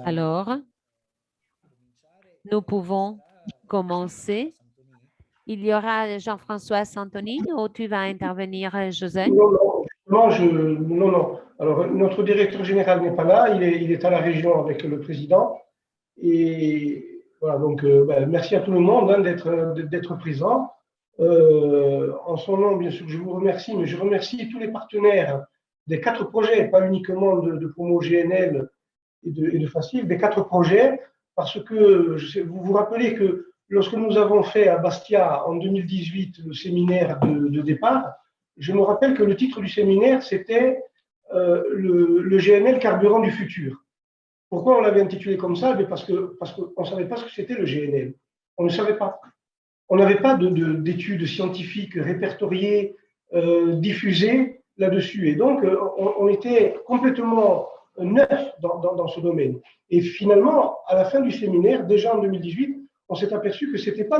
Alors, nous pouvons commencer. Il y aura Jean-François Santoni ou tu vas intervenir, José? Non. Alors, notre directeur général n'est pas là, il est à la région avec le président. Et voilà, donc merci à tout le monde d'être présent. En son nom, bien sûr, je vous remercie, mais je remercie tous les partenaires des 4 projets, pas uniquement de Promo GNL et de Facile, des 4 projets, parce que vous vous rappelez que lorsque nous avons fait à Bastia en 2018 le séminaire de départ, je me rappelle que le titre du séminaire, c'était le GNL carburant du futur. Pourquoi on l'avait intitulé comme ça? Parce qu'on ne savait pas ce que c'était le GNL. On ne savait pas. On n'avait pas d'études scientifiques répertoriées, diffusées là-dessus. Et donc, on était complètement neuf dans ce domaine. Et finalement, à la fin du séminaire, déjà en 2018, on s'est aperçu que ce n'était pas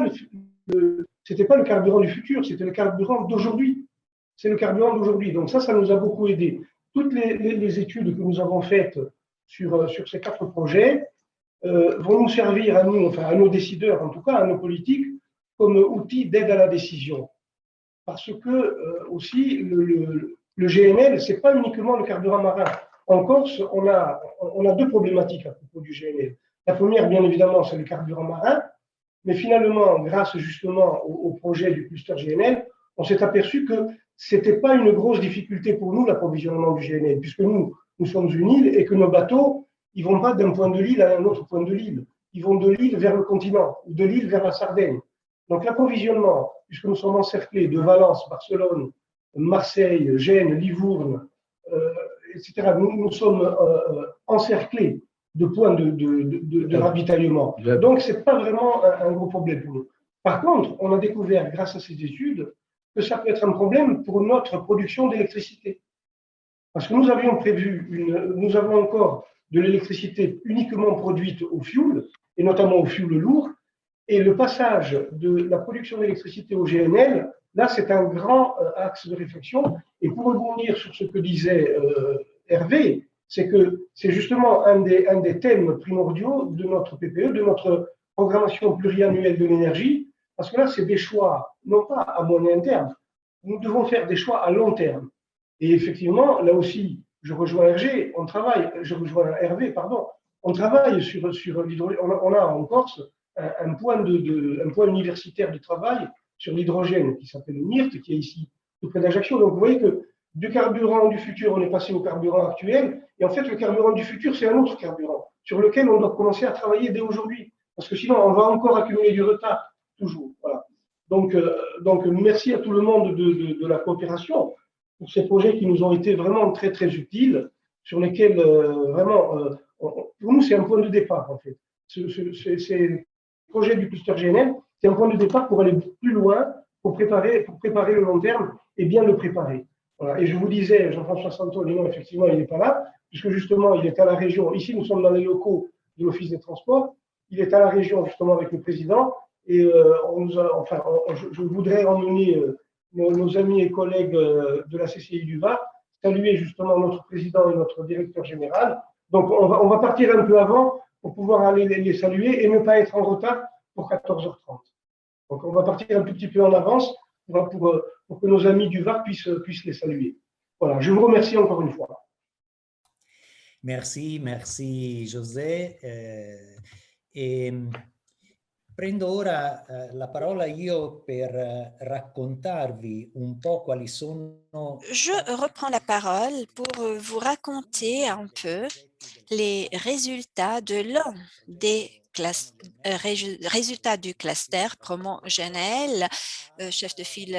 le carburant du futur, c'était le carburant d'aujourd'hui. C'est le carburant d'aujourd'hui. Donc ça nous a beaucoup aidé. Toutes les études que nous avons faites sur ces 4 projets vont nous servir à nous, enfin à nos décideurs, en tout cas à nos politiques, comme outil d'aide à la décision. Parce que aussi, le GNL, ce n'est pas uniquement le carburant marin. En Corse, on a 2 problématiques à propos du GNL. La première, bien évidemment, c'est le carburant marin. Mais finalement, grâce justement au projet du cluster GNL, on s'est aperçu que ce n'était pas une grosse difficulté pour nous, l'approvisionnement du GNL, puisque nous sommes une île et que nos bateaux, ils ne vont pas d'un point de l'île à un autre point de l'île. Ils vont de l'île vers le continent, ou de l'île vers la Sardaigne. Donc l'approvisionnement, puisque nous sommes encerclés de Valence, Barcelone, Marseille, Gênes, Livourne, etc., nous sommes encerclés de points de ravitaillement. Donc, ce n'est pas vraiment un gros problème pour nous. Par contre, on a découvert, grâce à ces études, que ça peut être un problème pour notre production d'électricité. Parce que nous avions nous avons encore de l'électricité uniquement produite au fioul, et notamment au fioul lourd, et le passage de la production d'électricité au GNL, là, c'est un grand axe de réflexion. Et pour rebondir sur ce que disait Hervé, c'est que c'est justement un des thèmes primordiaux de notre PPE, de notre programmation pluriannuelle de l'énergie, parce que là, c'est des choix, non pas à moyen terme, nous devons faire des choix à long terme. Et effectivement, là aussi, je rejoins Hervé, on travaille sur l'hydrogène. On a en Corse un point universitaire de travail sur l'hydrogène qui s'appelle le MIRT, qui est ici tout près d'Ajaccio. Donc vous voyez que du carburant du futur, on est passé au carburant actuel. Et en fait, le carburant du futur, c'est un autre carburant sur lequel on doit commencer à travailler dès aujourd'hui. Parce que sinon, on va encore accumuler du retard, toujours. Voilà. Donc, merci à tout le monde de la coopération pour ces projets qui nous ont été vraiment très, très utiles, sur lesquels, pour nous, c'est un point de départ, en fait. Le projet du cluster GNL, c'est un point de départ pour aller plus loin, pour préparer le long terme et bien le préparer. Voilà. Et je vous disais, Jean-François Santoni, effectivement, il n'est pas là, puisque justement, il est à la région. Ici, nous sommes dans les locaux de l'Office des Transports. Il est à la région, justement, avec le président. Et je voudrais emmener nos amis et collègues de la CCI du Var, saluer justement notre président et notre directeur général. Donc, on va partir un peu avant pour pouvoir aller les saluer et ne pas être en retard pour 14h30. Donc, on va partir un tout petit peu en avance pour que nos amis du Var puissent les saluer. Voilà, je vous remercie encore une fois. Merci José. Prendo ora la parola io per raccontarvi un po' quali sono. Je reprends la parole pour vous raconter un peu les résultats de l'un des résultats du cluster Promo GNL, chef de file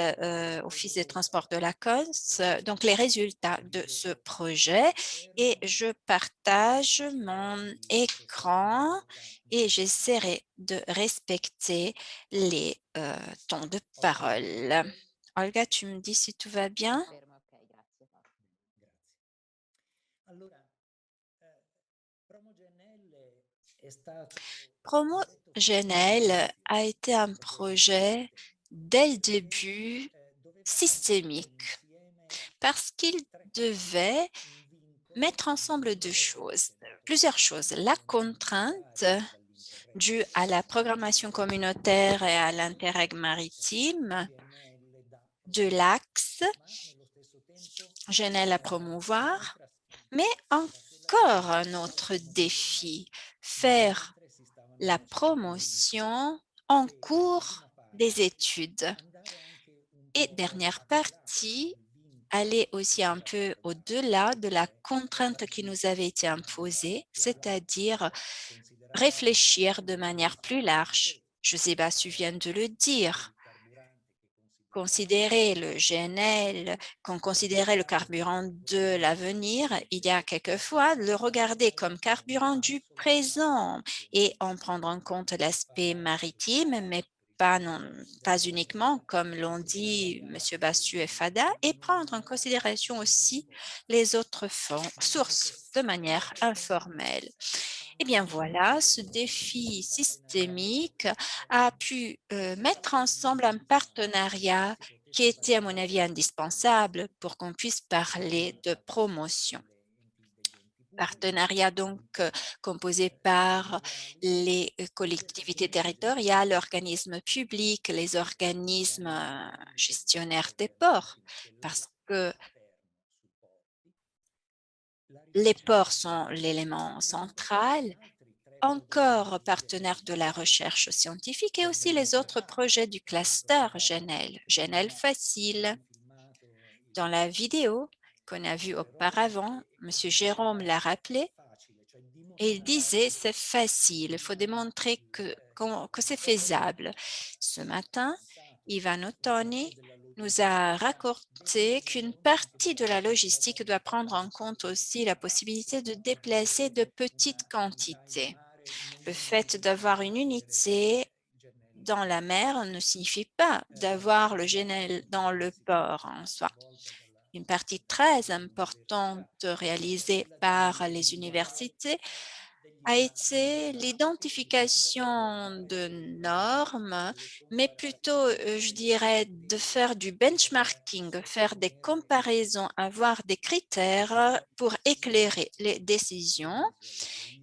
Office des transports de la Corse, donc les résultats de ce projet. Et je partage mon écran et j'essaierai de respecter les temps de parole. Olga, tu me dis si tout va bien? Promo GNL a été un projet dès le début systémique parce qu'il devait mettre ensemble plusieurs choses. La contrainte due à la programmation communautaire et à l'Interreg maritime de l'axe GNL à promouvoir, mais encore un autre défi, faire la promotion en cours des études. Et dernière partie, aller aussi un peu au-delà de la contrainte qui nous avait été imposée, c'est-à-dire réfléchir de manière plus large. José Bassu vient de le dire. Considérer le GNL, qu'on considérait le carburant de l'avenir, il y a quelquefois le regarder comme carburant du présent et en prendre en compte l'aspect maritime, mais pas uniquement, comme l'ont dit M. Bassu et Fada, et prendre en considération aussi les autres sources de manière informelle. Eh bien voilà, ce défi systémique a pu mettre ensemble un partenariat qui était, à mon avis, indispensable pour qu'on puisse parler de promotion. Partenariat donc composé par les collectivités territoriales, organismes publics, les organismes gestionnaires des ports, parce que les ports sont l'élément central, encore partenaire de la recherche scientifique et aussi les autres projets du cluster GNL, GNL Facile. Dans la vidéo qu'on a vue auparavant, M. Jérôme l'a rappelé, et il disait c'est facile, il faut démontrer que c'est faisable. Ce matin, Ivan Ottoni nous a raconté qu'une partie de la logistique doit prendre en compte aussi la possibilité de déplacer de petites quantités. Le fait d'avoir une unité dans la mer ne signifie pas d'avoir le GNL dans le port en soi. Une partie très importante réalisée par les universités a été l'identification de normes, mais plutôt, je dirais, de faire du benchmarking, faire des comparaisons, avoir des critères pour éclairer les décisions.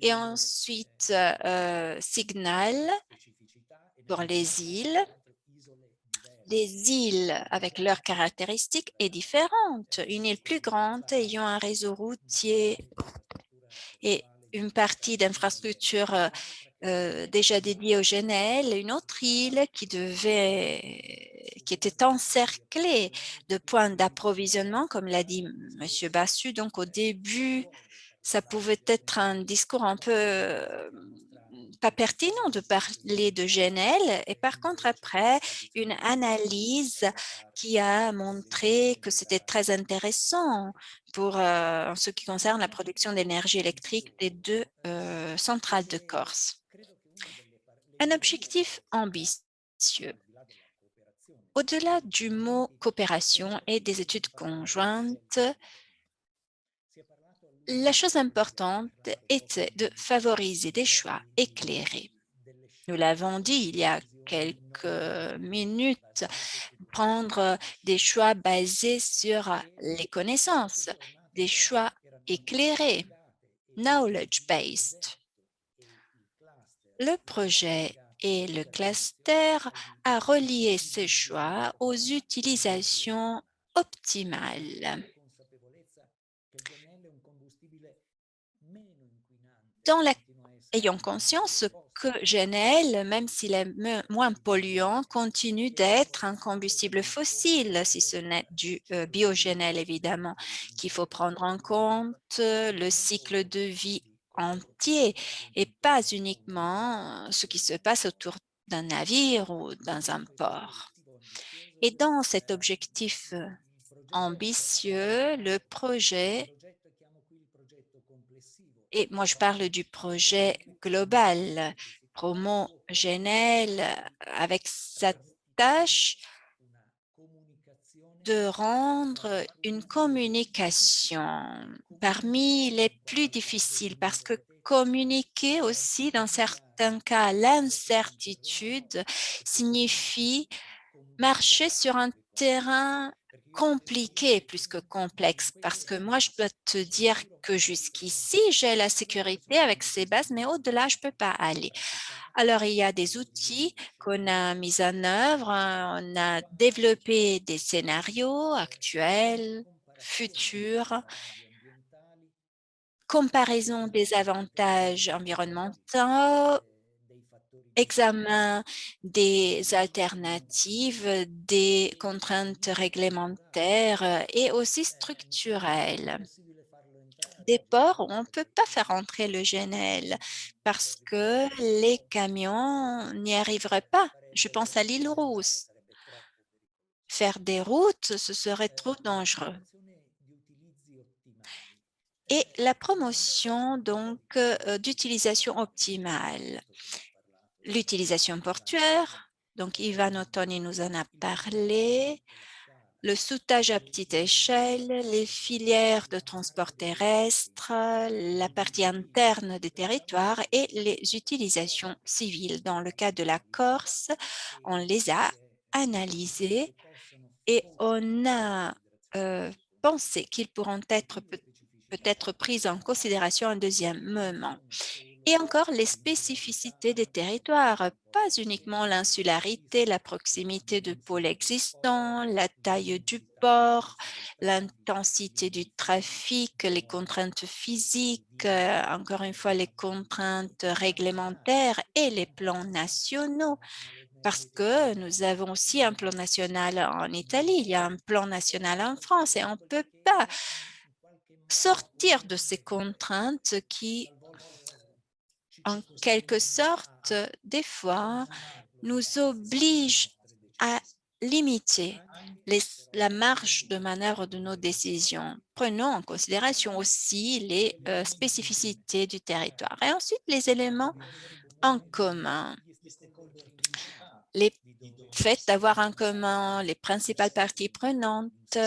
Et ensuite, Signal pour les îles. Les îles avec leurs caractéristiques est différente. Une île plus grande ayant un réseau routier et une partie d'infrastructures déjà dédiée au GNL, une autre île qui était encerclée de points d'approvisionnement, comme l'a dit M. Bassu. Donc, au début, ça pouvait être un discours un peu pas pertinent de parler de GNL. Et par contre, après, une analyse qui a montré que c'était très intéressant pour en ce qui concerne la production d'énergie électrique des deux centrales de Corse. Un objectif ambitieux. Au-delà du mot coopération et des études conjointes, la chose importante était de favoriser des choix éclairés. Nous l'avons dit il y a quelques minutes, prendre des choix basés sur les connaissances, des choix éclairés, knowledge-based. Le projet et le cluster a relié ces choix aux utilisations optimales. Ayons conscience que GNL, même s'il est moins polluant, continue d'être un combustible fossile, si ce n'est du bio-GNL évidemment, qu'il faut prendre en compte le cycle de vie entier et pas uniquement ce qui se passe autour d'un navire ou dans un port. Et dans cet objectif ambitieux, le projet, et moi je parle du projet global, Promo GNL, avec sa tâche de rendre une communication parmi les plus difficiles, parce que communiquer aussi, dans certains cas, l'incertitude signifie marcher sur un terrain compliqué plus que complexe parce que moi, je dois te dire que jusqu'ici, j'ai la sécurité avec ces bases, mais au-delà, je ne peux pas aller. Alors, il y a des outils qu'on a mis en œuvre, on a développé des scénarios actuels, futurs, comparaison des avantages environnementaux, examen des alternatives, des contraintes réglementaires et aussi structurelles. Des ports où on ne peut pas faire entrer le GNL parce que les camions n'y arriveraient pas. Je pense à l'île Rousse. Faire des routes, ce serait trop dangereux. Et la promotion donc d'utilisation optimale. L'utilisation portuaire, donc Ivan Ottoni nous en a parlé, le soudage à petite échelle, les filières de transport terrestre, la partie interne des territoires et les utilisations civiles. Dans le cas de la Corse, on les a analysées et on a pensé qu'ils pourront être peut-être pris en considération un deuxième moment. Et encore les spécificités des territoires, pas uniquement l'insularité, la proximité de pôles existants, la taille du port, l'intensité du trafic, les contraintes physiques, encore une fois les contraintes réglementaires et les plans nationaux. Parce que nous avons aussi un plan national en Italie, il y a un plan national en France et on ne peut pas sortir de ces contraintes qui en quelque sorte, des fois, nous oblige à limiter la marge de manœuvre de nos décisions. Prenons en considération aussi les spécificités du territoire. Et ensuite, les éléments en commun. Les faits d'avoir en commun les principales parties prenantes,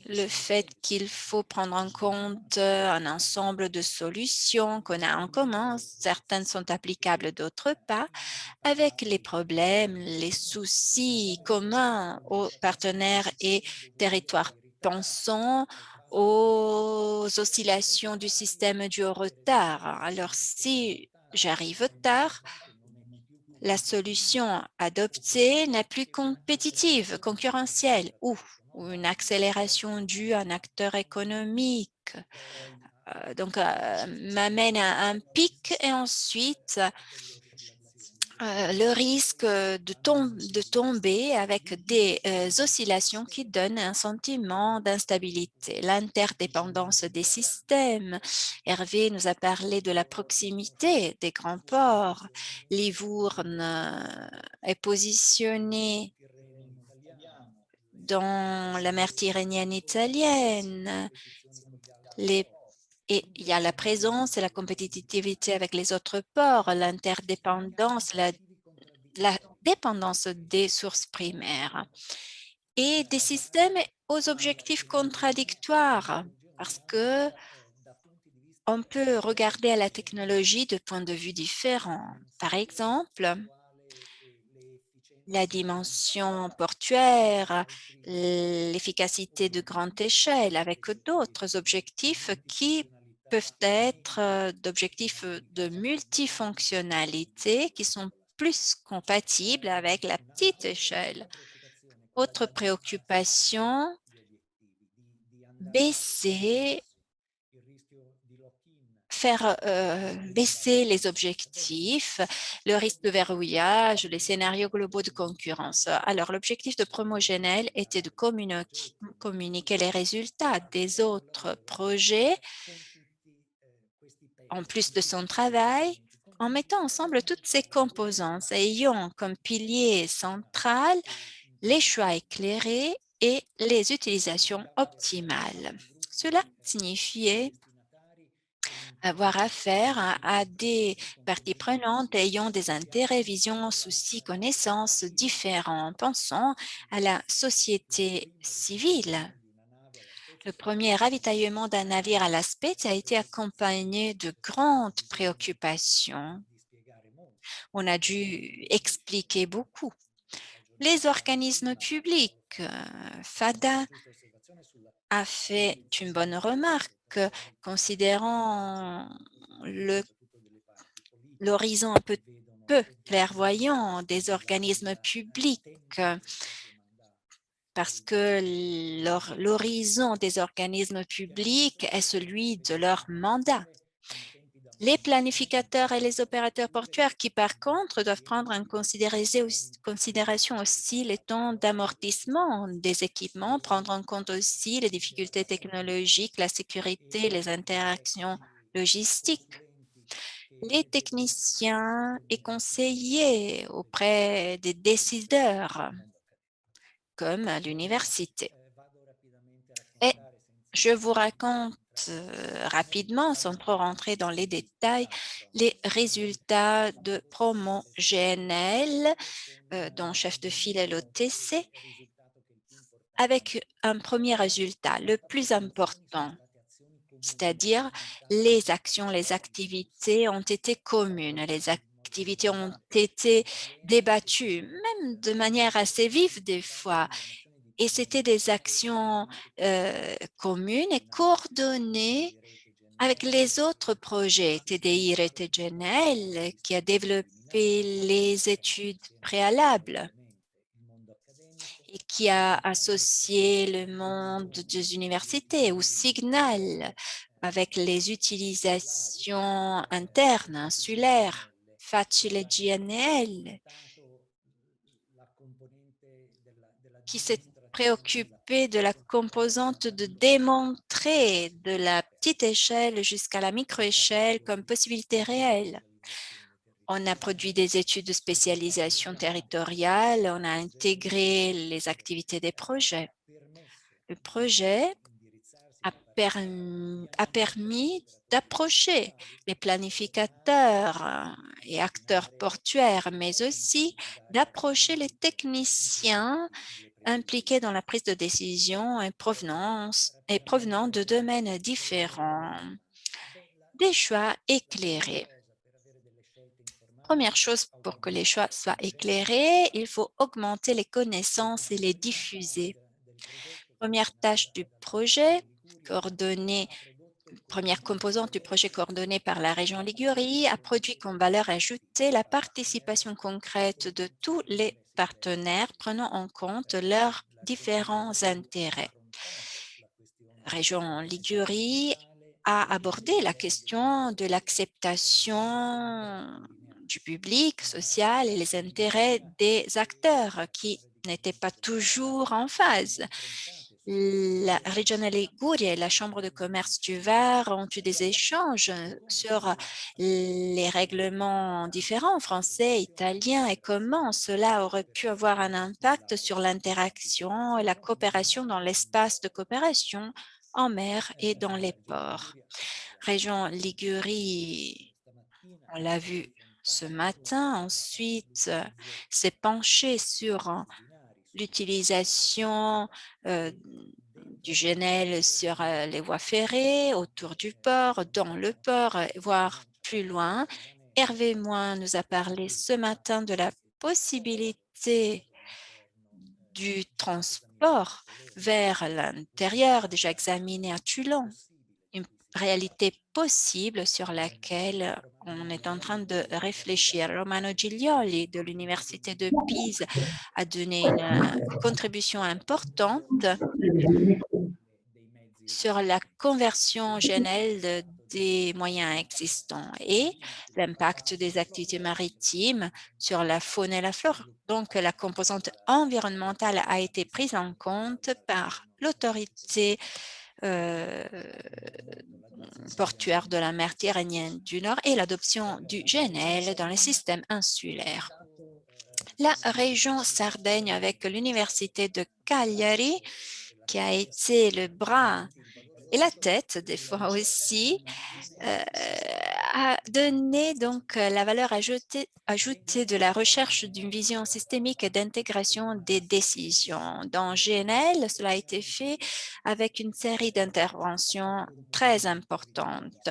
le fait qu'il faut prendre en compte un ensemble de solutions qu'on a en commun, certaines sont applicables, d'autres pas, avec les problèmes, les soucis communs aux partenaires et territoires. Pensons aux oscillations du système dû au retard. Alors, si j'arrive tard, la solution adoptée n'est plus compétitive, concurrentielle ou une accélération due à un acteur économique. M'amène à un pic et ensuite le risque de tomber avec des oscillations qui donnent un sentiment d'instabilité. L'interdépendance des systèmes. Hervé nous a parlé de la proximité des grands ports. Livourne est positionné dans la mer Tyrrhénienne italienne. Et il y a la présence et la compétitivité avec les autres ports, l'interdépendance, la dépendance des sources primaires et des systèmes aux objectifs contradictoires parce que on peut regarder à la technologie de points de vue différents. Par exemple, la dimension portuaire, l'efficacité de grande échelle avec d'autres objectifs qui peuvent être d'objectifs de multifonctionnalité qui sont plus compatibles avec la petite échelle. Autre préoccupation, faire baisser les objectifs, le risque de verrouillage, les scénarios globaux de concurrence. Alors, l'objectif de Promogénel était de communiquer les résultats des autres projets, en plus de son travail, en mettant ensemble toutes ces composantes, ayant comme pilier central les choix éclairés et les utilisations optimales. Cela signifiait avoir affaire à des parties prenantes ayant des intérêts, visions, soucis, connaissances différents. Pensons à la société civile. Le premier ravitaillement d'un navire à La Spezia a été accompagné de grandes préoccupations. On a dû expliquer beaucoup. Les organismes publics, FADA a fait une bonne remarque, considérant l'horizon un peu clairvoyant des organismes publics, parce que l'horizon des organismes publics est celui de leur mandat. Les planificateurs et les opérateurs portuaires qui, par contre, doivent prendre en considération aussi les temps d'amortissement des équipements, prendre en compte aussi les difficultés technologiques, la sécurité, les interactions logistiques. Les techniciens et conseillers auprès des décideurs, comme à l'université. Et je vous raconte rapidement, sans trop rentrer dans les détails, les résultats de promo GNL, dont chef de file est l'OTC, avec un premier résultat, le plus important, c'est-à-dire les actions, les activités ont été communes, les activités ont été débattues, même de manière assez vive des fois. Et c'était des actions communes et coordonnées avec les autres projets. TDI ReteGNL qui a développé les études préalables et qui a associé le monde des universités ou Signal avec les utilisations internes, insulaires, Facile GNL, qui s'est préoccupé de la composante de démontrer de la petite échelle jusqu'à la microéchelle comme possibilité réelle. On a produit des études de spécialisation territoriale, on a intégré les activités des projets. Le projet a permis d'approcher les planificateurs et acteurs portuaires, mais aussi d'approcher les techniciens impliqués dans la prise de décision et provenant de domaines différents. Des choix éclairés. Première chose, pour que les choix soient éclairés, il faut augmenter les connaissances et les diffuser. Première tâche du projet, première composante du projet coordonné par la région Ligurie, a produit comme valeur ajoutée la participation concrète de tous les partenaires prenant en compte leurs différents intérêts. La région Ligurie a abordé la question de l'acceptation du public, social et les intérêts des acteurs qui n'étaient pas toujours en phase. La région Ligurie et la Chambre de commerce du Var ont eu des échanges sur les règlements différents, français, italiens, et comment cela aurait pu avoir un impact sur l'interaction et la coopération dans l'espace de coopération en mer et dans les ports. Région Ligurie, on l'a vu ce matin, ensuite s'est penché sur l'utilisation du GNL sur les voies ferrées, autour du port, dans le port, voire plus loin. Hervé Moin nous a parlé ce matin de la possibilité du transport vers l'intérieur, déjà examiné à Toulon, une réalité possible sur laquelle on est en train de réfléchir. Romano Giglioli de l'Université de Pise a donné une contribution importante sur la conversion GNL des moyens existants et l'impact des activités maritimes sur la faune et la flore. Donc, la composante environnementale a été prise en compte par l'autorité portuaire de la mer Tyrrhénienne du Nord et l'adoption du GNL dans les systèmes insulaires. La région Sardaigne avec l'université de Cagliari, qui a été le bras et la tête des fois aussi, a donné donc la valeur ajoutée de la recherche d'une vision systémique et d'intégration des décisions. Dans GNL, cela a été fait avec une série d'interventions très importantes,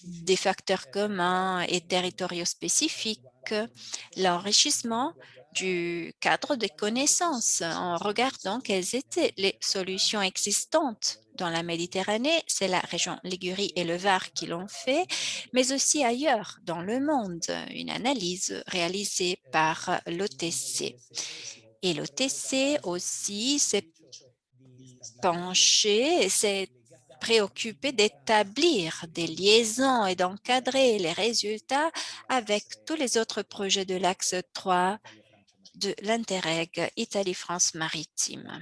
des facteurs communs et territoriaux spécifiques, l'enrichissement du cadre des connaissances en regardant quelles étaient les solutions existantes. Dans la Méditerranée, c'est la région Ligurie et le Var qui l'ont fait, mais aussi ailleurs dans le monde, une analyse réalisée par l'OTC. Et l'OTC aussi s'est penché, s'est préoccupé d'établir des liaisons et d'encadrer les résultats avec tous les autres projets de l'axe 3 de l'Interreg Italie-France maritime.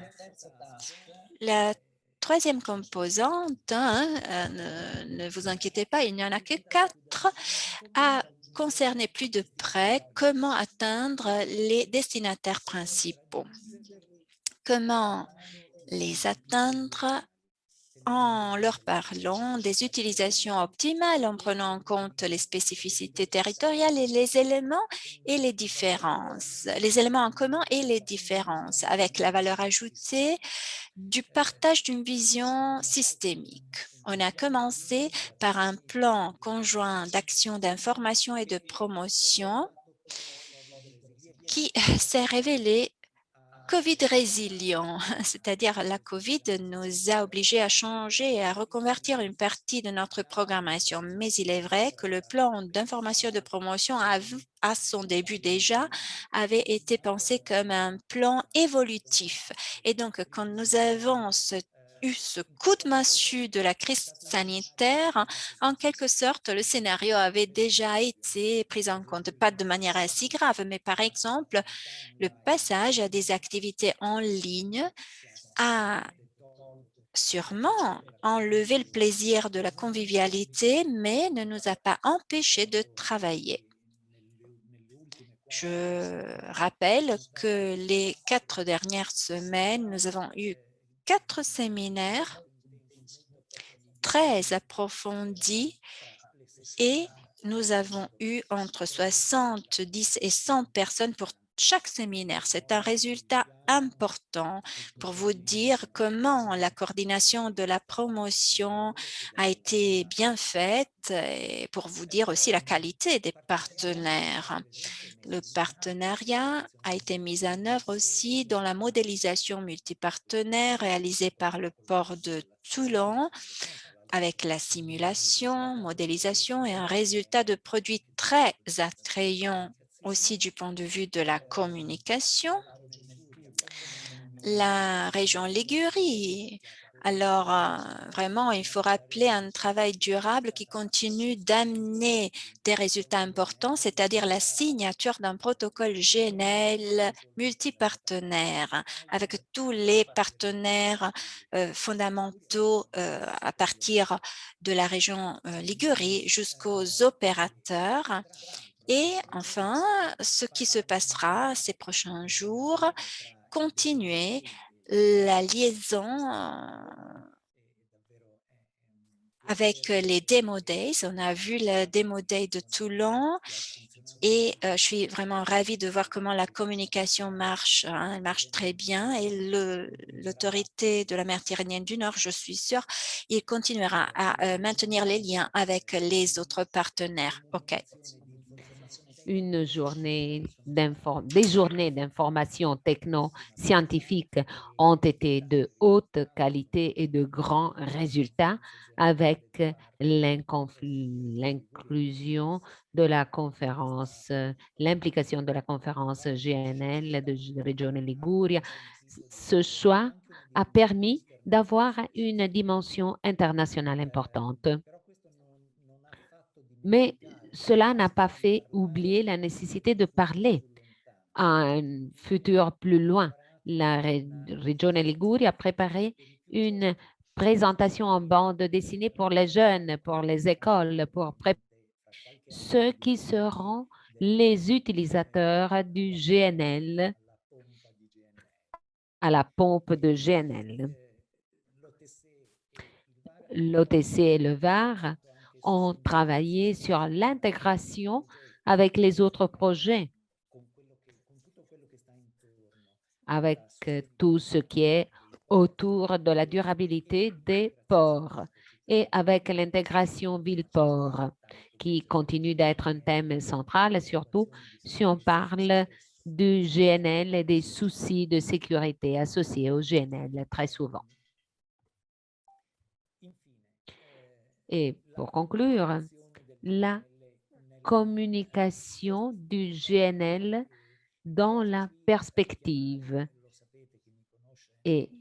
La troisième composante, ne vous inquiétez pas, il n'y en a que 4, a concerné plus de près comment atteindre les destinataires principaux. Comment les atteindre en leur parlant des utilisations optimales, en prenant en compte les spécificités territoriales et les éléments et les différences, les éléments en commun et les différences, avec la valeur ajoutée du partage d'une vision systémique. On a commencé par un plan conjoint d'action d'information et de promotion qui s'est révélé COVID résilient, c'est-à-dire la COVID nous a obligés à changer et à reconvertir une partie de notre programmation. Mais il est vrai que le plan d'information de promotion à son début déjà avait été pensé comme un plan évolutif. Et donc, quand nous avons eu ce coup de massue de la crise sanitaire, en quelque sorte, le scénario avait déjà été pris en compte, pas de manière si grave, mais par exemple, le passage à des activités en ligne a sûrement enlevé le plaisir de la convivialité, mais ne nous a pas empêchés de travailler. Je rappelle que les 4 dernières semaines, nous avons eu 4 séminaires très approfondis et nous avons eu entre 70 et 100 personnes pour chaque séminaire. C'est un résultat important pour vous dire comment la coordination de la promotion a été bien faite et pour vous dire aussi la qualité des partenaires. Le partenariat a été mis en œuvre aussi dans la modélisation multipartenaire réalisée par le port de Toulon avec la simulation, modélisation et un résultat de produit très attrayant aussi du point de vue de la communication. La région Ligurie. Alors, vraiment, il faut rappeler un travail durable qui continue d'amener des résultats importants, c'est-à-dire la signature d'un protocole GNL multipartenaire avec tous les partenaires fondamentaux à partir de la région Ligurie jusqu'aux opérateurs. Et enfin, ce qui se passera ces prochains jours, continuer la liaison avec les Demo Days. On a vu le Demo Day de Toulon et je suis vraiment ravie de voir comment la communication marche. Elle marche très bien et l'autorité de la mer Tyrrhénienne du Nord, je suis sûre, il continuera à maintenir les liens avec les autres partenaires. OK. Des journées d'information techno-scientifique ont été de haute qualité et de grands résultats avec l'inclusion de la conférence, l'implication de la conférence GNL de Regione Liguria. Ce choix a permis d'avoir une dimension internationale importante. Mais cela n'a pas fait oublier la nécessité de parler à un futur plus loin. La Regione Liguria a préparé une présentation en bande dessinée pour les jeunes, pour les écoles, pour préparer ceux qui seront les utilisateurs du GNL à la pompe de GNL. L'OTC et le VAR ont travaillé sur l'intégration avec les autres projets, avec tout ce qui est autour de la durabilité des ports et avec l'intégration ville-port qui continue d'être un thème central, surtout si on parle du GNL et des soucis de sécurité associés au GNL très souvent. Et pour conclure, la communication du GNL dans la perspective. Et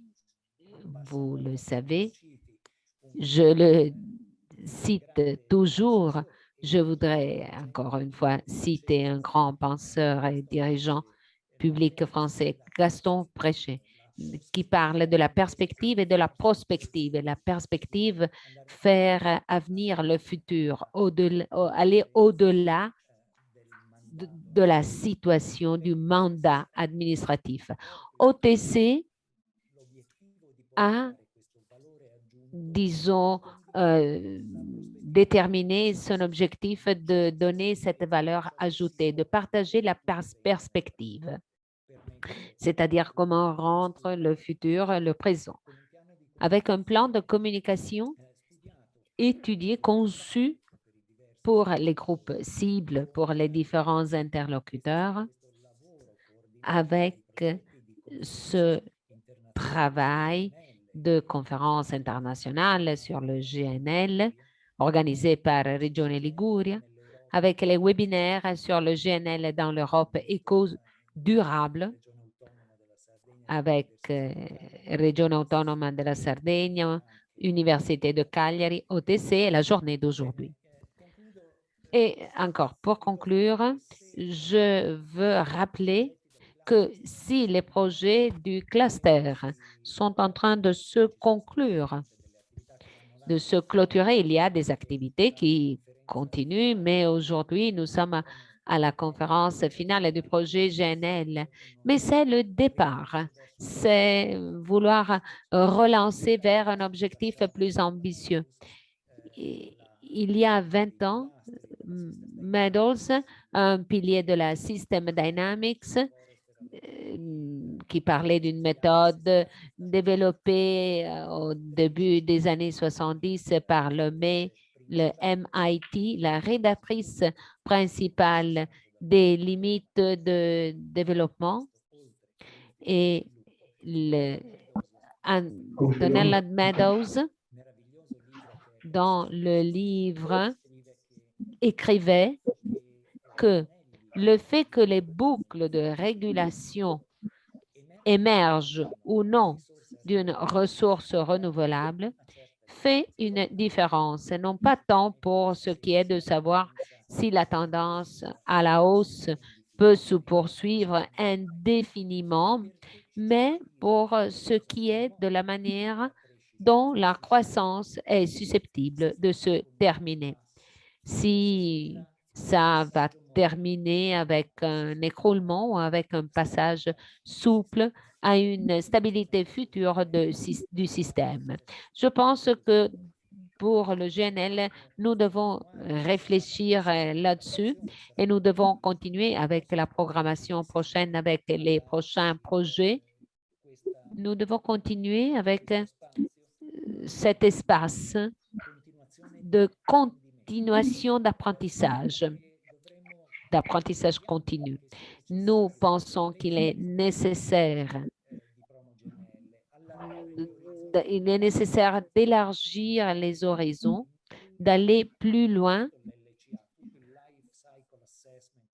vous le savez, je le cite toujours, je voudrais encore une fois citer un grand penseur et dirigeant public français, Gaston Préchet, qui parle de la perspective et de la prospective. Et la perspective, faire avenir le futur, aller au-delà de la situation du mandat administratif. OTC a, disons, déterminé son objectif de donner cette valeur ajoutée, de partager la perspective, c'est-à-dire comment rendre le futur le présent, avec un plan de communication étudié, conçu pour les groupes cibles, pour les différents interlocuteurs, avec ce travail de conférence internationale sur le GNL organisé par Regione Liguria, avec les webinaires sur le GNL dans l'Europe éco-durable, avec Regione Autonoma della Sardegna, Université de Cagliari, OTC et la journée d'aujourd'hui. Et encore, pour conclure, je veux rappeler que si les projets du cluster sont en train de se conclure, de se clôturer, il y a des activités qui continuent, mais aujourd'hui, nous sommes à la conférence finale du projet GNL. Mais c'est le départ, c'est vouloir relancer vers un objectif plus ambitieux. Il y a 20 ans, Meadows, un pilier de la System Dynamics, qui parlait d'une méthode développée au début des années 70 par le MIT, la rédactrice principale des limites de développement, et Antonella Meadows, dans le livre, écrivait que le fait que les boucles de régulation émergent ou non d'une ressource renouvelable fait une différence, non pas tant pour ce qui est de savoir si la tendance à la hausse peut se poursuivre indéfiniment, mais pour ce qui est de la manière dont la croissance est susceptible de se terminer. Si ça va terminer avec un écroulement ou avec un passage souple à une stabilité future du système. Je pense que pour le GNL, nous devons réfléchir là-dessus et nous devons continuer avec la programmation prochaine, avec les prochains projets. Nous devons continuer avec cet espace de continuation d'apprentissage continu. Nous pensons qu'il est nécessaire d'élargir les horizons, d'aller plus loin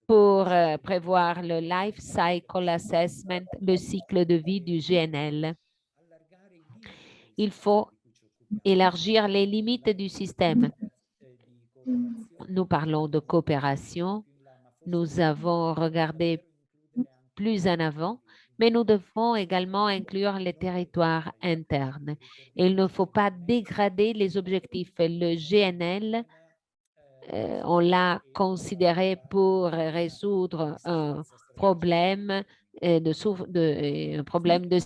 pour prévoir le Life Cycle Assessment, le cycle de vie du GNL. Il faut élargir les limites du système. Nous parlons de coopération. Nous avons regardé plus en avant, mais nous devons également inclure les territoires internes. Il ne faut pas dégrader les objectifs. Le GNL, on l'a considéré pour résoudre un problème un problème de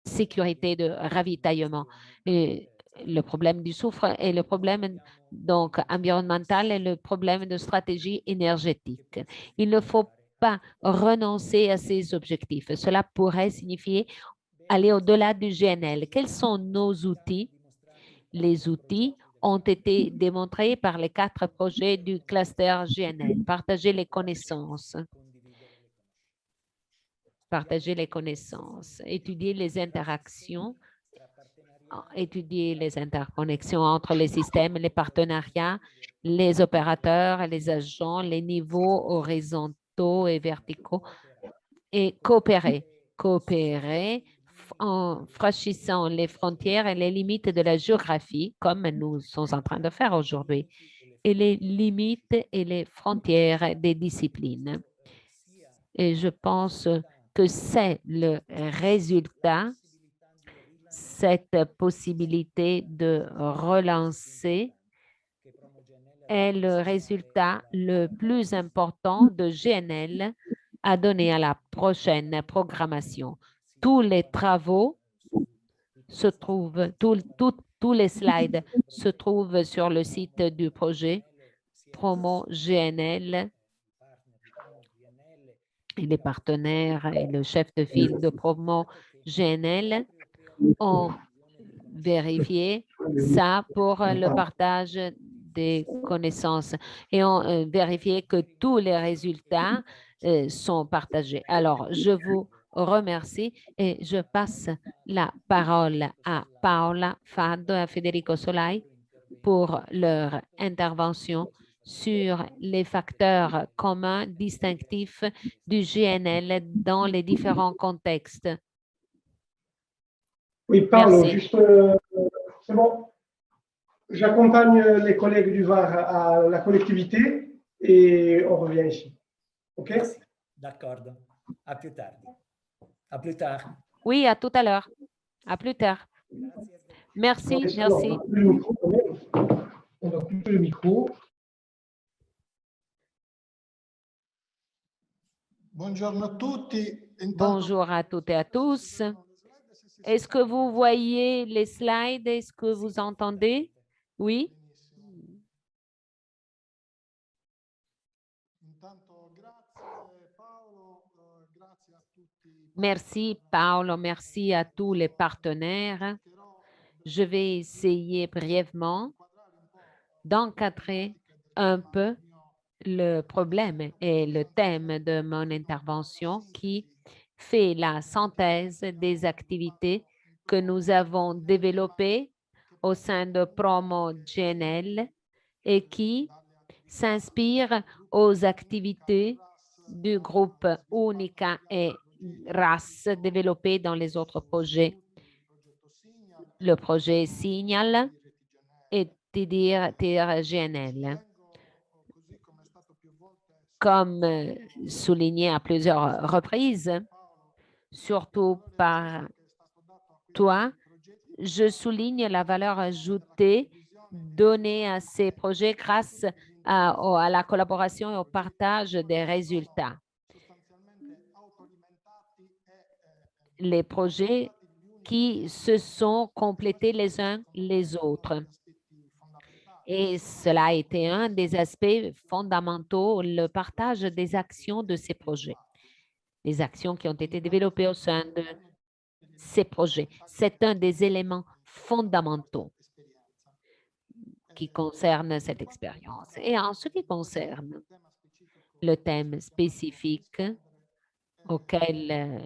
sécurité, de ravitaillement. Et le problème du soufre et le problème donc environnemental et le problème de stratégie énergétique. Il ne faut pas renoncer à ces objectifs. Cela pourrait signifier aller au-delà du GNL. Quels sont nos outils? Les outils ont été démontrés par les 4 projets du cluster GNL. Partager les connaissances. partager les connaissances, étudier les interactions, étudier les interconnexions entre les systèmes, les partenariats, les opérateurs, les agents, les niveaux horizontaux et verticaux et coopérer en franchissant les frontières et les limites de la géographie, comme nous sommes en train de faire aujourd'hui, et les limites et les frontières des disciplines. Et je pense que c'est le résultat, cette possibilité de relancer est le résultat le plus important de GNL à donner à la prochaine programmation. Tous les travaux se trouvent, tous les slides se trouvent sur le site du projet Promo GNL et les partenaires et le chef de file de Promo GNL ont vérifié ça pour le partage des connaissances et ont vérifié que tous les résultats sont partagés. Alors, je vous remercie et je passe la parole à Paola Fado et à Federico Solai pour leur intervention sur les facteurs communs distinctifs du GNL dans les différents contextes. Oui, Paolo, Merci. juste, c'est bon. J'accompagne les collègues du VAR à la collectivité et on revient ici. OK? D'accord. À plus tard. À plus tard. Oui, à tout à l'heure. À plus tard. Merci, merci. On va couper le micro. Bonjour à toutes et à tous. Est-ce que vous voyez les slides? Est-ce que vous entendez? Oui? Merci, Paolo. Merci à tous les partenaires. Je vais essayer brièvement d'encadrer un peu le problème et le thème de mon intervention qui fait la synthèse des activités que nous avons développées au sein de Promo GNL et qui s'inspire aux activités du groupe Unica et RAS développés dans les autres projets. Le projet Signal et TIR-GNL. Comme souligné à plusieurs reprises, surtout par toi, je souligne la valeur ajoutée donnée à ces projets grâce à la collaboration et au partage des résultats. Les projets qui se sont complétés les uns les autres. Et cela a été un des aspects fondamentaux, le partage des actions de ces projets, les actions qui ont été développées au sein de ces projets. C'est un des éléments fondamentaux qui concerne cette expérience. Et en ce qui concerne le thème spécifique auquel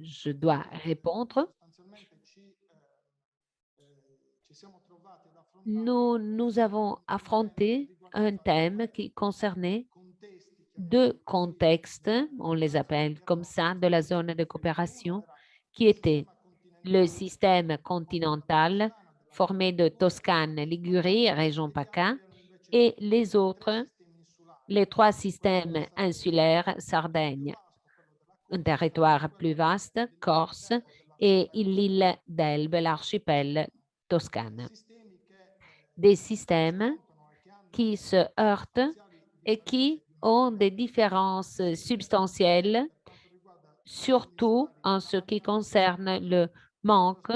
je dois répondre, nous avons affronté un thème qui concernait deux contextes, on les appelle comme ça, de la zone de coopération, qui étaient le système continental formé de Toscane, Ligurie, région PACA, et les autres, les trois systèmes insulaires, Sardaigne, un territoire plus vaste, Corse, et l'île d'Elbe, l'archipel Toscane. Des systèmes qui se heurtent et qui ont des différences substantielles, surtout en ce qui concerne le manque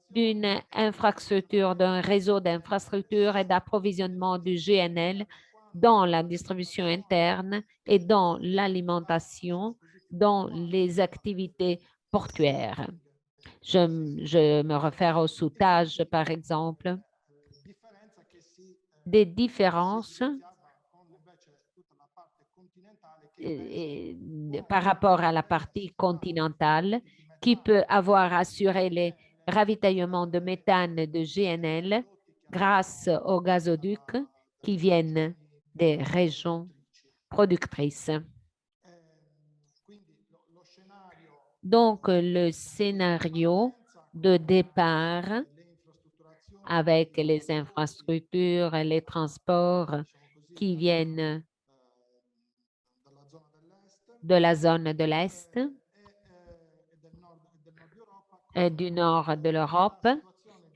d'une infrastructure, d'un réseau d'infrastructures et d'approvisionnement du GNL dans la distribution interne et dans l'alimentation, dans les activités portuaires. Je me réfère au soudage, par exemple, des différences par rapport à la partie continentale qui peut avoir assuré les ravitaillements de méthane de GNL grâce aux gazoducs qui viennent des régions productrices. Donc, le scénario de départ avec les infrastructures et les transports qui viennent de la zone de l'Est et du nord de l'Europe,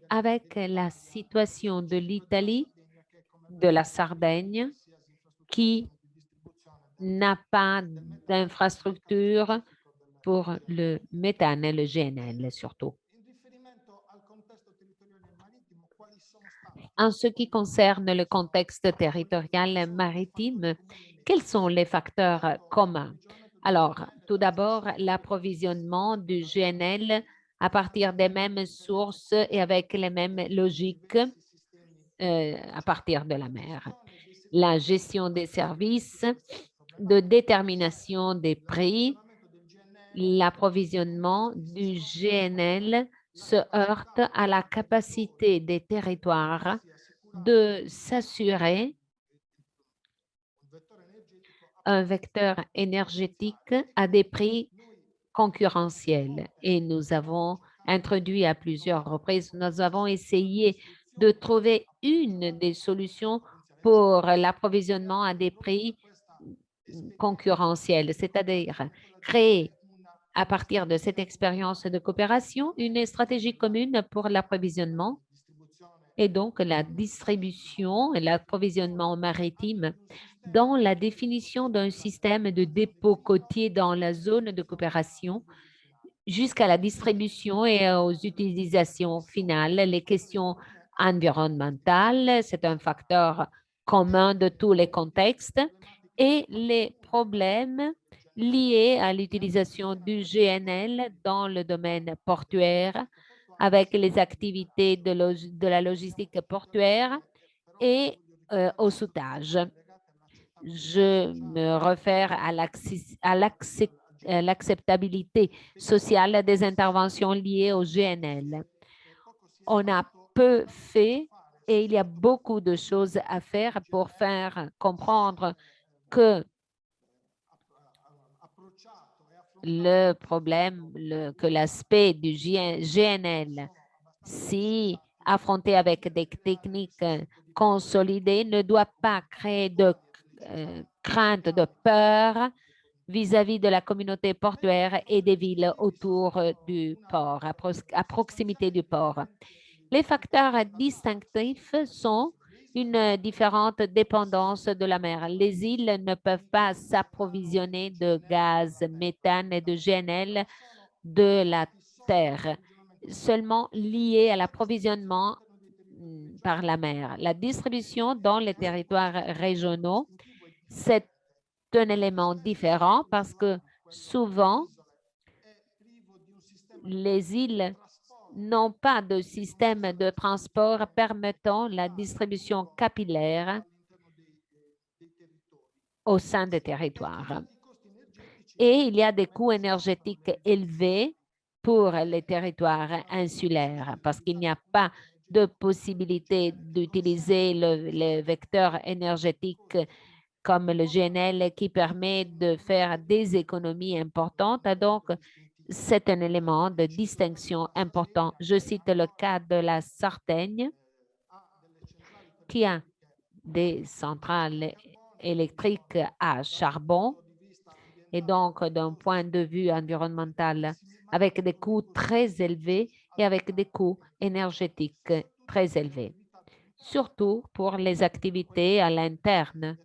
avec la situation de l'Italie, de la Sardaigne, qui n'a pas d'infrastructure pour le méthane et le GNL surtout. En ce qui concerne le contexte territorial maritime, quels sont les facteurs communs? Alors, tout d'abord, l'approvisionnement du GNL à partir des mêmes sources et avec les mêmes logiques à partir de la mer. La gestion des services, de détermination des prix, l'approvisionnement du GNL se heurte à la capacité des territoires de s'assurer un vecteur énergétique à des prix concurrentiels. Et nous avons introduit à plusieurs reprises, nous avons essayé de trouver une des solutions pour l'approvisionnement à des prix concurrentiels, c'est-à-dire créer à partir de cette expérience de coopération une stratégie commune pour l'approvisionnement et donc la distribution et l'approvisionnement maritime dans la définition d'un système de dépôt côtier dans la zone de coopération jusqu'à la distribution et aux utilisations finales. Les questions environnementales, c'est un facteur commun de tous les contextes et les problèmes liés à l'utilisation du GNL dans le domaine portuaire avec les activités de la logistique portuaire et au soudage. Je me réfère à l'acceptabilité sociale des interventions liées au GNL. On a peu fait et il y a beaucoup de choses à faire pour faire comprendre que le problème, que l'aspect du GNL, si affronté avec des techniques consolidées, ne doit pas créer de crainte, de peur vis-à-vis de la communauté portuaire et des villes autour du port, à proximité du port. Les facteurs distinctifs sont une différente dépendance de la mer. Les îles ne peuvent pas s'approvisionner de gaz, méthane et de GNL de la terre, seulement liées à l'approvisionnement par la mer. La distribution dans les territoires régionaux, c'est un élément différent parce que souvent, les îles n'ont pas de système de transport permettant la distribution capillaire au sein des territoires. Et il y a des coûts énergétiques élevés pour les territoires insulaires parce qu'il n'y a pas de possibilité d'utiliser le vecteur énergétique comme le GNL qui permet de faire des économies importantes. Donc, c'est un élément de distinction important. Je cite le cas de la Sardaigne qui a des centrales électriques à charbon et donc d'un point de vue environnemental avec des coûts très élevés et avec des coûts énergétiques très élevés, surtout pour les activités à l'interne,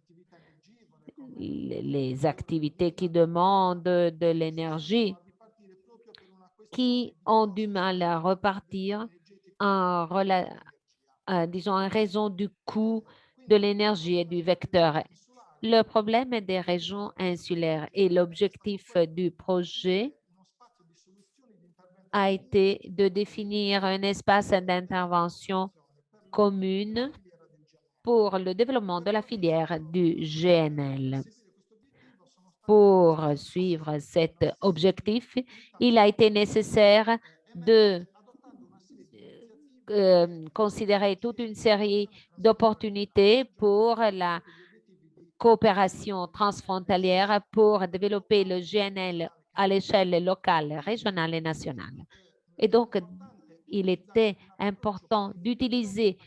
les activités qui demandent de l'énergie, qui ont du mal à repartir disons, en raison du coût de l'énergie et du vecteur. Le problème est des régions insulaires et l'objectif du projet a été de définir un espace d'intervention commune pour le développement de la filière du GNL. Pour suivre cet objectif, il a été nécessaire de considérer toute une série d'opportunités pour la coopération transfrontalière pour développer le GNL à l'échelle locale, régionale et nationale. Et donc, il était important d'utiliser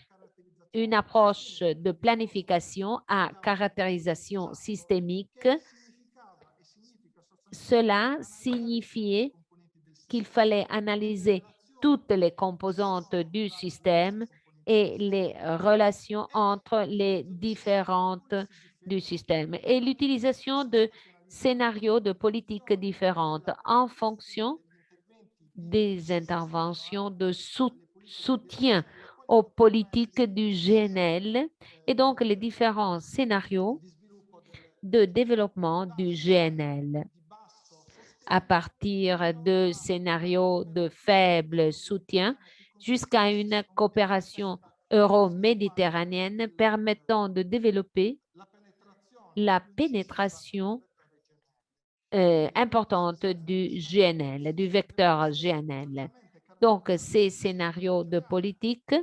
une approche de planification à caractérisation systémique. Cela signifiait qu'il fallait analyser toutes les composantes du système et les relations entre les différentes du système et l'utilisation de scénarios de politiques différentes en fonction des interventions de soutien aux politiques du GNL et donc les différents scénarios de développement du GNL à partir de scénarios de faible soutien jusqu'à une coopération euro-méditerranéenne permettant de développer la pénétration importante du GNL, du vecteur GNL. Donc, ces scénarios de politique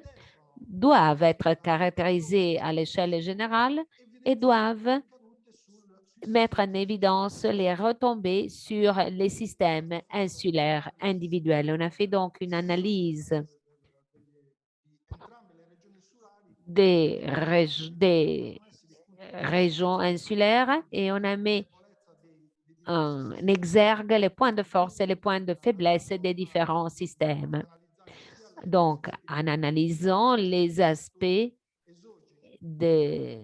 doivent être caractérisés à l'échelle générale et doivent mettre en évidence les retombées sur les systèmes insulaires individuels. On a fait donc une analyse des régions insulaires et on a mis en exergue les points de force et les points de faiblesse des différents systèmes. Donc, en analysant les aspects de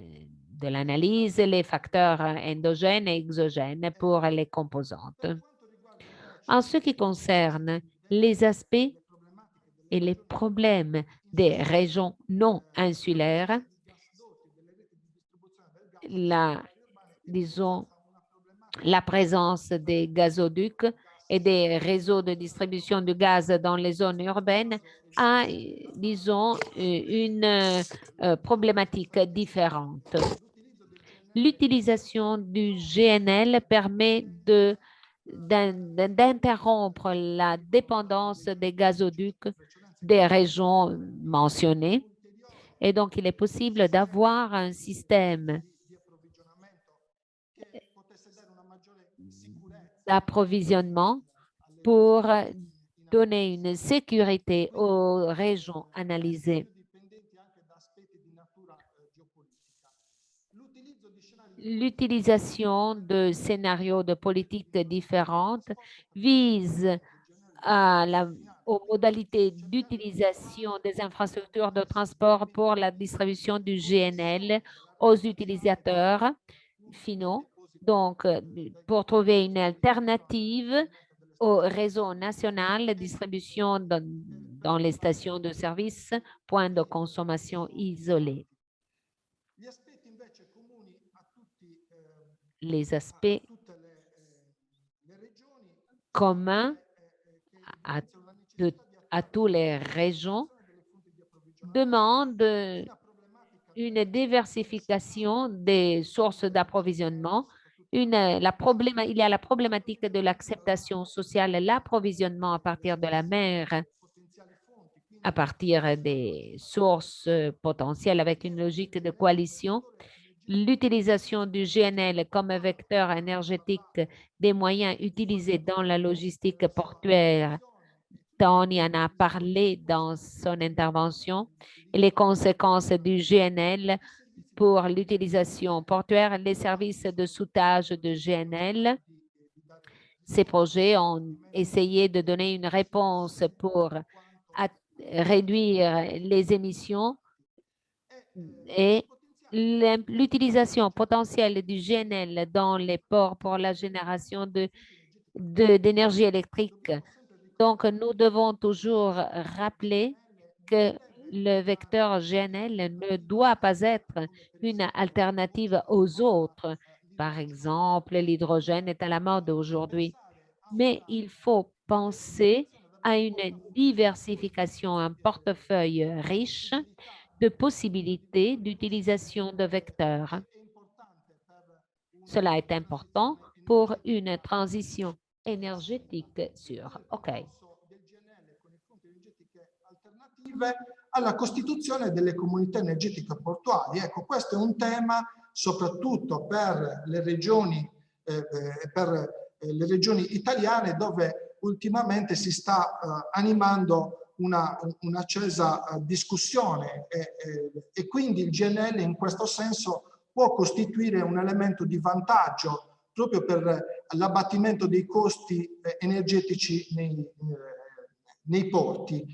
l'analyse, les facteurs endogènes et exogènes pour les composantes. En ce qui concerne les aspects et les problèmes des régions non insulaires, disons, la présence des gazoducs et des réseaux de distribution du gaz dans les zones urbaines a, disons, une problématique différente. L'utilisation du GNL permet d'interrompre la dépendance des gazoducs des régions mentionnées. Et donc, il est possible d'avoir un système d'approvisionnement pour donner une sécurité aux régions analysées. L'utilisation de scénarios de politique différentes vise aux modalités d'utilisation des infrastructures de transport pour la distribution du GNL aux utilisateurs finaux. Donc, pour trouver une alternative au réseau national de distribution dans les stations de service, points de consommation isolés. Les aspects communs à toutes les régions demandent une diversification des sources d'approvisionnement. Il y a la problématique de l'acceptation sociale, l'approvisionnement à partir de la mer, à partir des sources potentielles avec une logique de coalition. L'utilisation du GNL comme vecteur énergétique des moyens utilisés dans la logistique portuaire. Tony en a parlé dans son intervention et les conséquences du GNL pour l'utilisation portuaire, les services de soudage de GNL. Ces projets ont essayé de donner une réponse pour réduire les émissions et l'utilisation potentielle du GNL dans les ports pour la génération d'énergie électrique. Donc, nous devons toujours rappeler que le vecteur GNL ne doit pas être une alternative aux autres. Par exemple, l'hydrogène est à la mode aujourd'hui, mais il faut penser à une diversification, un portefeuille riche de possibilités d'utilisation de vecteurs. Cela est important pour une transition énergétique sûre. OK. Alla costituzione delle comunità energetiche portuali. Ecco, questo è un tema soprattutto per le regioni italiane, dove ultimamente si sta animando un'accesa discussione e quindi il GNL in questo senso può costituire un elemento di vantaggio proprio per l'abbattimento dei costi energetici nei porti,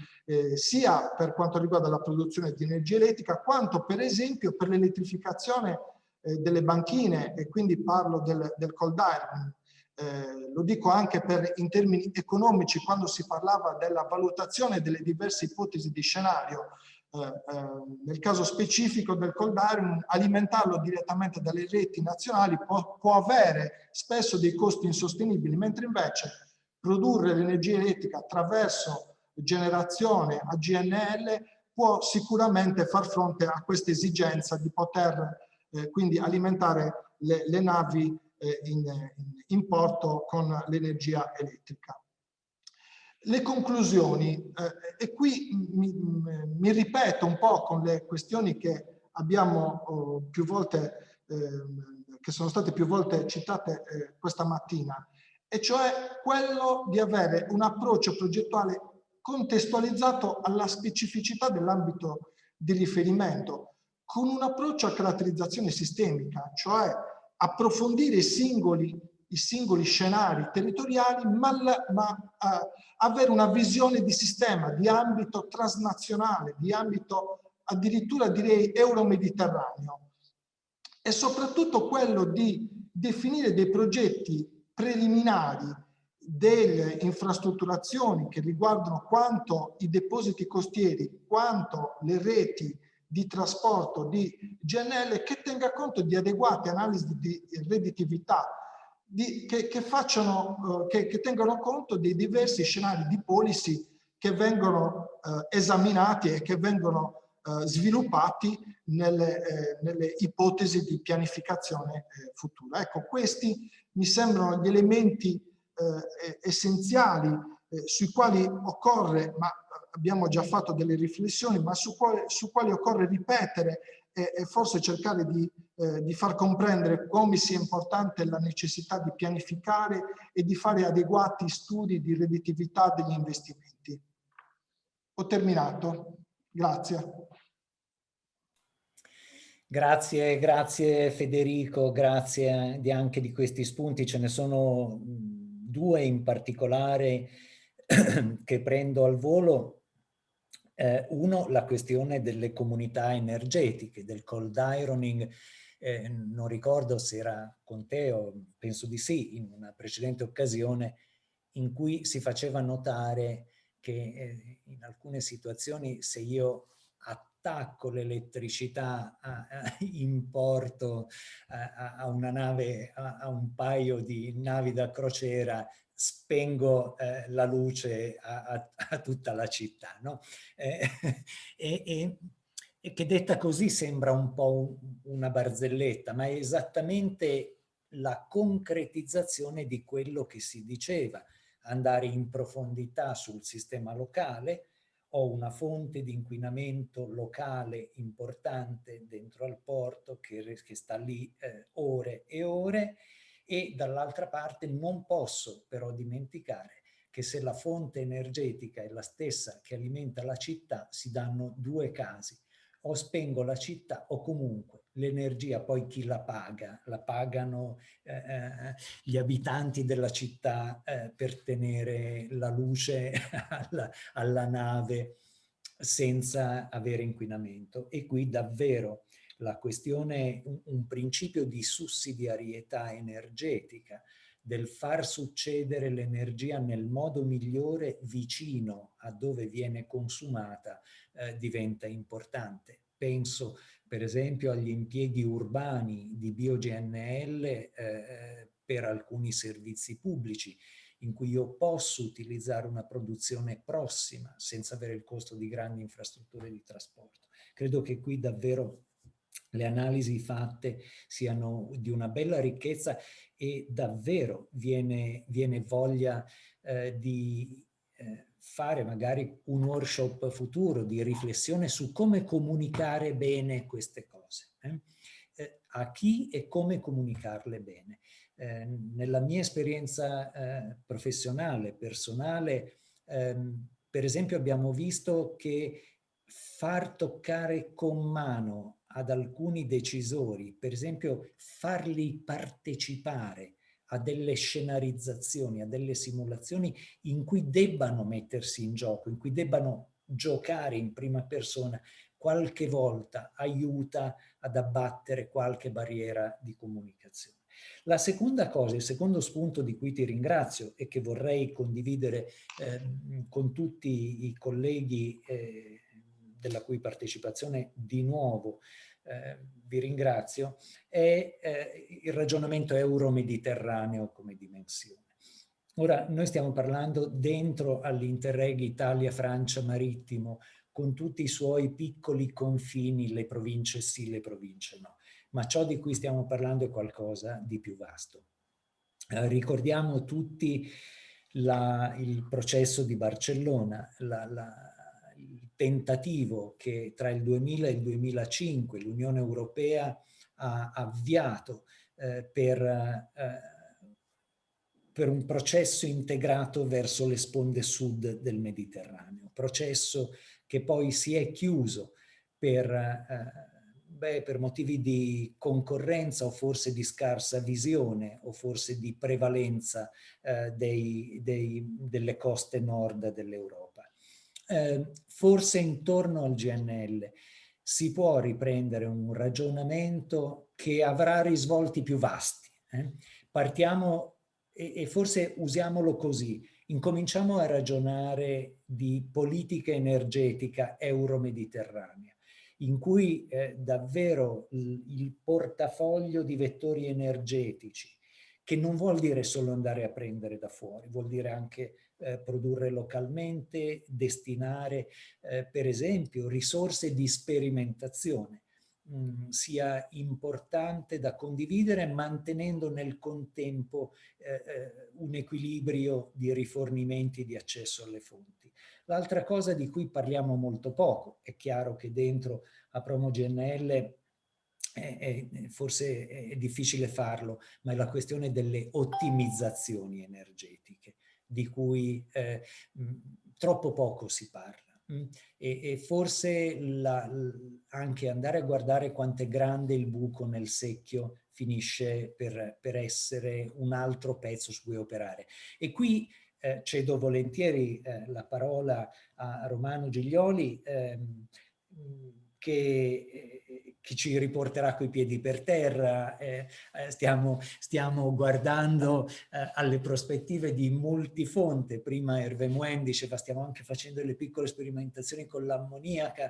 sia per quanto riguarda la produzione di energia elettrica, quanto per esempio per l'elettrificazione delle banchine, e quindi parlo del cold iron. Lo dico anche in termini economici, quando si parlava della valutazione delle diverse ipotesi di scenario. Nel caso specifico del cold iron, alimentarlo direttamente dalle reti nazionali può avere spesso dei costi insostenibili, mentre invece produrre l'energia elettrica attraverso generazione a GNL può sicuramente far fronte a questa esigenza di poter quindi alimentare le navi in porto con l'energia elettrica. Le conclusioni, e qui mi ripeto un po' con le questioni che abbiamo più volte, che sono state più volte citate questa mattina, e cioè quello di avere un approccio progettuale contestualizzato alla specificità dell'ambito di riferimento, con un approccio a caratterizzazione sistemica, cioè approfondire i singoli scenari territoriali, ma avere una visione di sistema, di ambito transnazionale, di ambito addirittura direi euro-mediterraneo, e soprattutto quello di definire dei progetti preliminari, delle infrastrutturazioni che riguardano quanto i depositi costieri, quanto le reti di trasporto di GNL, che tenga conto di adeguate analisi di redditività, che tengano conto dei diversi scenari di policy che vengono esaminati e che vengono sviluppati nelle ipotesi di pianificazione futura. Ecco, questi mi sembrano gli elementi essenziali sui quali occorre, ma abbiamo già fatto delle riflessioni, ma su quali occorre ripetere e forse cercare di far comprendere come sia importante la necessità di pianificare e di fare adeguati studi di redditività degli investimenti. Ho terminato. Grazie. Grazie Federico, grazie anche di questi spunti. Ce ne sono due in particolare che prendo al volo. Uno, la questione delle comunità energetiche, del cold ironing. Non ricordo se era con te, o penso di sì, in una precedente occasione, in cui si faceva notare che in alcune situazioni, se io attacco l'elettricità in porto a una nave, a un paio di navi da crociera, spengo la luce a tutta la città, no? E che detta così sembra un po' una barzelletta, ma è esattamente la concretizzazione di quello che si diceva: andare in profondità sul sistema locale. Ho una fonte di inquinamento locale importante dentro al porto che sta lì ore e ore, e dall'altra parte non posso però dimenticare che se la fonte energetica è la stessa che alimenta la città, si danno due casi: o spengo la città o comunque l'energia poi chi la paga? La pagano gli abitanti della città per tenere la luce alla nave senza avere inquinamento. E qui davvero la questione, un principio di sussidiarietà energetica, del far succedere l'energia nel modo migliore vicino a dove viene consumata, diventa importante. Penso per esempio agli impieghi urbani di bio-GNL per alcuni servizi pubblici, in cui io posso utilizzare una produzione prossima senza avere il costo di grandi infrastrutture di trasporto. Credo che qui davvero le analisi fatte siano di una bella ricchezza e davvero viene voglia di fare magari un workshop futuro di riflessione su come comunicare bene queste cose. A chi e come comunicarle bene. Nella mia esperienza professionale, personale, per esempio abbiamo visto che far toccare con mano ad alcuni decisori, per esempio farli partecipare a delle scenarizzazioni, a delle simulazioni in cui debbano mettersi in gioco, in cui debbano giocare in prima persona, qualche volta aiuta ad abbattere qualche barriera di comunicazione. La seconda cosa, il secondo spunto di cui ti ringrazio e che vorrei condividere con tutti i colleghi della cui partecipazione di nuovo vi ringrazio, è il ragionamento euro-mediterraneo come dimensione. Ora, noi stiamo parlando dentro all'Interreg Italia-Francia marittimo, con tutti i suoi piccoli confini, le province sì, le province no. Ma ciò di cui stiamo parlando è qualcosa di più vasto. Ricordiamo tutti il processo di Barcellona, il tentativo che tra il 2000 e il 2005 l'Unione Europea ha avviato per un processo integrato verso le sponde sud del Mediterraneo, processo che poi si è chiuso per motivi di concorrenza o forse di scarsa visione o forse di prevalenza delle coste nord dell'Europa. Forse intorno al GNL si può riprendere un ragionamento che avrà risvolti più vasti. Partiamo e forse usiamolo così, incominciamo a ragionare di politica energetica euro-mediterranea, in cui davvero il portafoglio di vettori energetici, che non vuol dire solo andare a prendere da fuori, vuol dire anche produrre localmente, destinare per esempio risorse di sperimentazione, sia importante da condividere, mantenendo nel contempo un equilibrio di rifornimenti di accesso alle fonti. L'altra cosa di cui parliamo molto poco, è chiaro che dentro a Promo GNL forse è difficile farlo, ma è la questione delle ottimizzazioni energetiche, di cui troppo poco si parla. E forse anche andare a guardare quanto è grande il buco nel secchio finisce per essere un altro pezzo su cui operare. E qui cedo volentieri la parola a Romano Giglioli, che ci riporterà coi piedi per terra. Stiamo guardando alle prospettive di multifonte. Prima Hervé Moen diceva stiamo anche facendo delle piccole sperimentazioni con l'ammoniaca,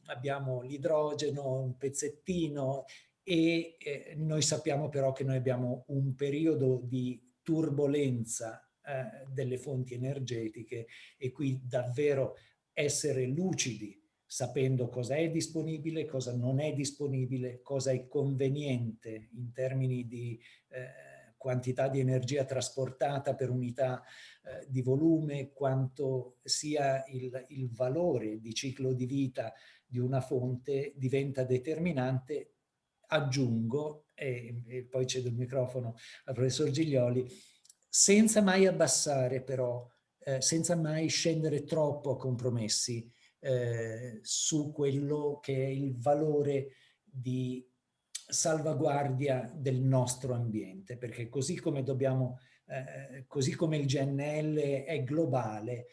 abbiamo l'idrogeno, un pezzettino, e noi sappiamo però che noi abbiamo un periodo di turbolenza delle fonti energetiche, e qui davvero essere lucidi, sapendo cosa è disponibile, cosa non è disponibile, cosa è conveniente in termini di quantità di energia trasportata per unità di volume, quanto sia il valore di ciclo di vita di una fonte diventa determinante. Aggiungo, e poi cedo il microfono al professor Giglioli, senza mai abbassare però, senza mai scendere troppo a compromessi su quello che è il valore di salvaguardia del nostro ambiente, perché così come dobbiamo, così come il GNL è globale,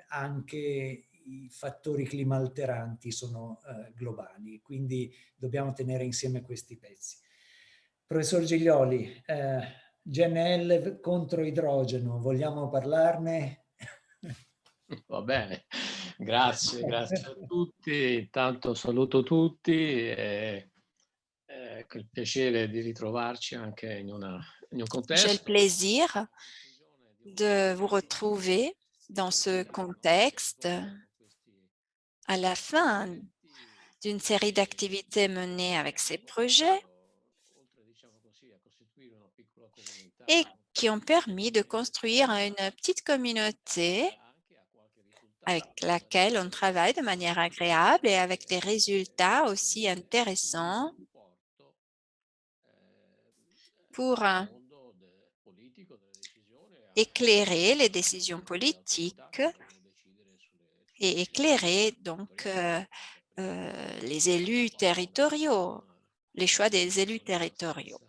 anche i fattori climalteranti sono globali, quindi dobbiamo tenere insieme questi pezzi. Professor Giglioli, GNL contro idrogeno, vogliamo parlarne? Va bene, grazie a tutti. Intanto saluto tutti e il piacere di ritrovarci anche in un contesto. J'ai le plaisir de vous retrouver dans ce contexte à la fin d'une série d'activités menées avec ces projets et qui ont permis de construire une petite communauté avec laquelle on travaille de manière agréable et avec des résultats aussi intéressants pour éclairer les décisions politiques et éclairer donc les élus territoriaux, les choix des élus territoriaux.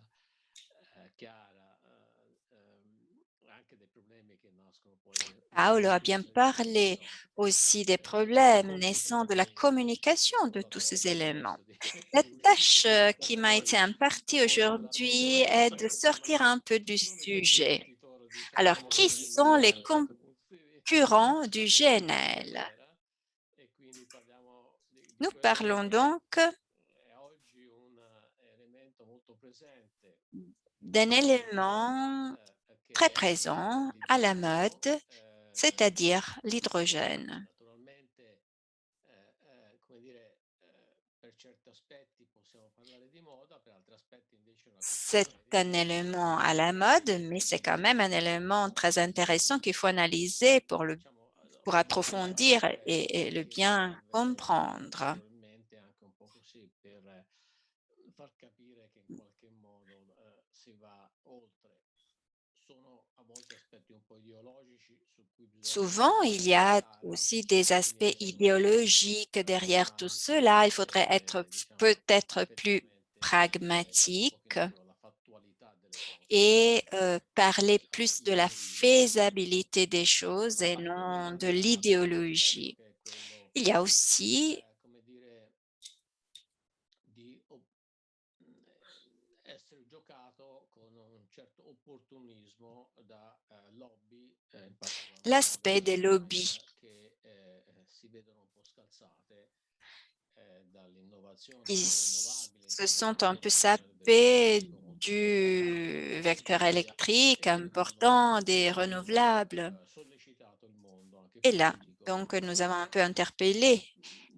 Paolo a bien parlé aussi des problèmes naissant de la communication de tous ces éléments. La tâche qui m'a été impartie aujourd'hui est de sortir un peu du sujet. Alors, qui sont les concurrents du GNL? Nous parlons donc d'un élément très présent à la mode, c'est-à-dire l'hydrogène. C'est un élément à la mode, mais c'est quand même un élément très intéressant qu'il faut analyser pour approfondir et le bien comprendre. Souvent, il y a aussi des aspects idéologiques derrière tout cela. Il faudrait être peut-être plus pragmatique et parler plus de la faisabilité des choses et non de l'idéologie. Il y a aussi l'aspect des lobbies. Ils se sont un peu sapés du vecteur électrique important, des renouvelables. Et là, donc, nous avons un peu interpellé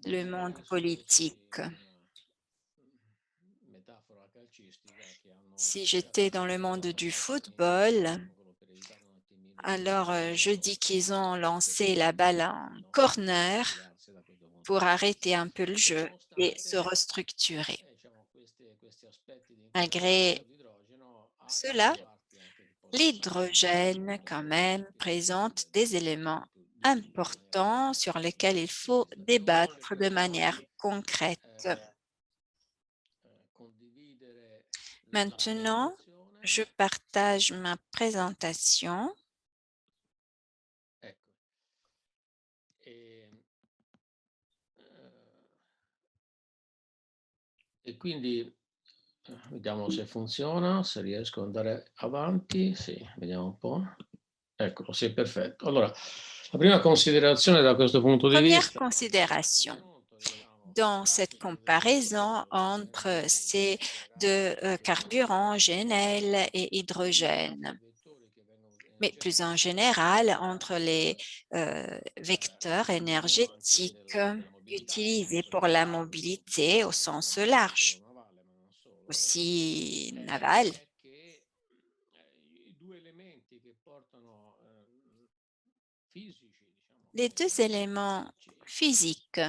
le monde politique. Si j'étais dans le monde du football, alors je dis qu'ils ont lancé la balle en corner pour arrêter un peu le jeu et se restructurer. Malgré cela, l'hydrogène quand même présente des éléments importants sur lesquels il faut débattre de manière concrète. Maintenant, je partage ma présentation. E quindi vediamo se funziona, se riesco ad andare avanti. Sì, vediamo un po'. Eccolo, sì, perfetto. Allora, la prima considerazione da questo punto di Première vista. considération. Dans cette comparaison entre ces deux carburants, GNL et hydrogène, mais plus en général entre les vecteurs énergétiques utilisés pour la mobilité au sens large, aussi naval. Les deux éléments physiques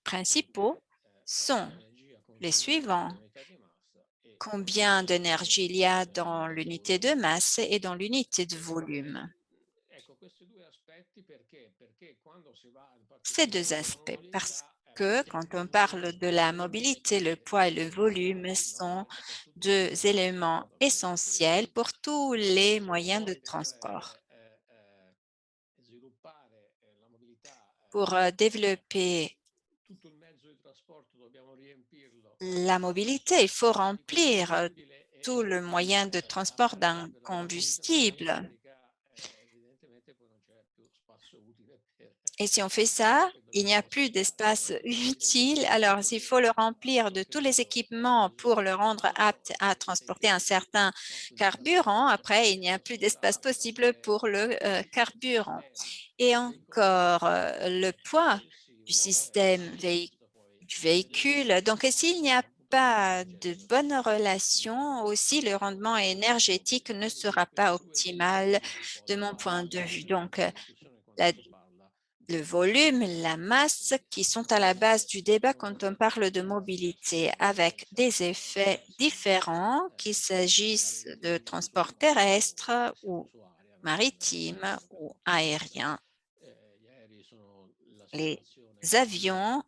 principaux sont les suivants. Combien d'énergie il y a dans l'unité de masse et dans l'unité de volume? Ces deux aspects, parce que quand on parle de la mobilité, le poids et le volume sont deux éléments essentiels pour tous les moyens de transport. Pour développer la mobilité, il faut remplir tout le moyen de transport d'un combustible. Et si on fait ça, il n'y a plus d'espace utile. Alors, s'il faut le remplir de tous les équipements pour le rendre apte à transporter un certain carburant, après, il n'y a plus d'espace possible pour le carburant. Et encore, le poids du système du véhicule. Donc, s'il n'y a pas de bonne relation, aussi le rendement énergétique ne sera pas optimal de mon point de vue. Donc, le volume, la masse qui sont à la base du débat quand on parle de mobilité, avec des effets différents, qu'il s'agisse de transport terrestre ou maritime ou aérien. Les avions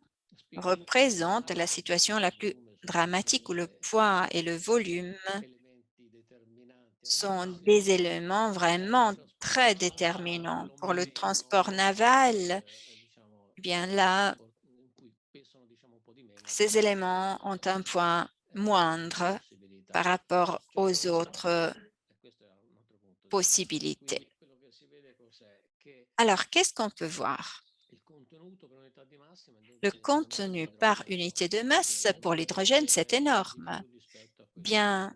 représentent la situation la plus dramatique où le poids et le volume sont des éléments vraiment très déterminants. Pour le transport naval, eh bien là, ces éléments ont un poids moindre par rapport aux autres possibilités. Alors, qu'est-ce qu'on peut voir? Le contenu par unité de masse pour l'hydrogène, c'est énorme. Bien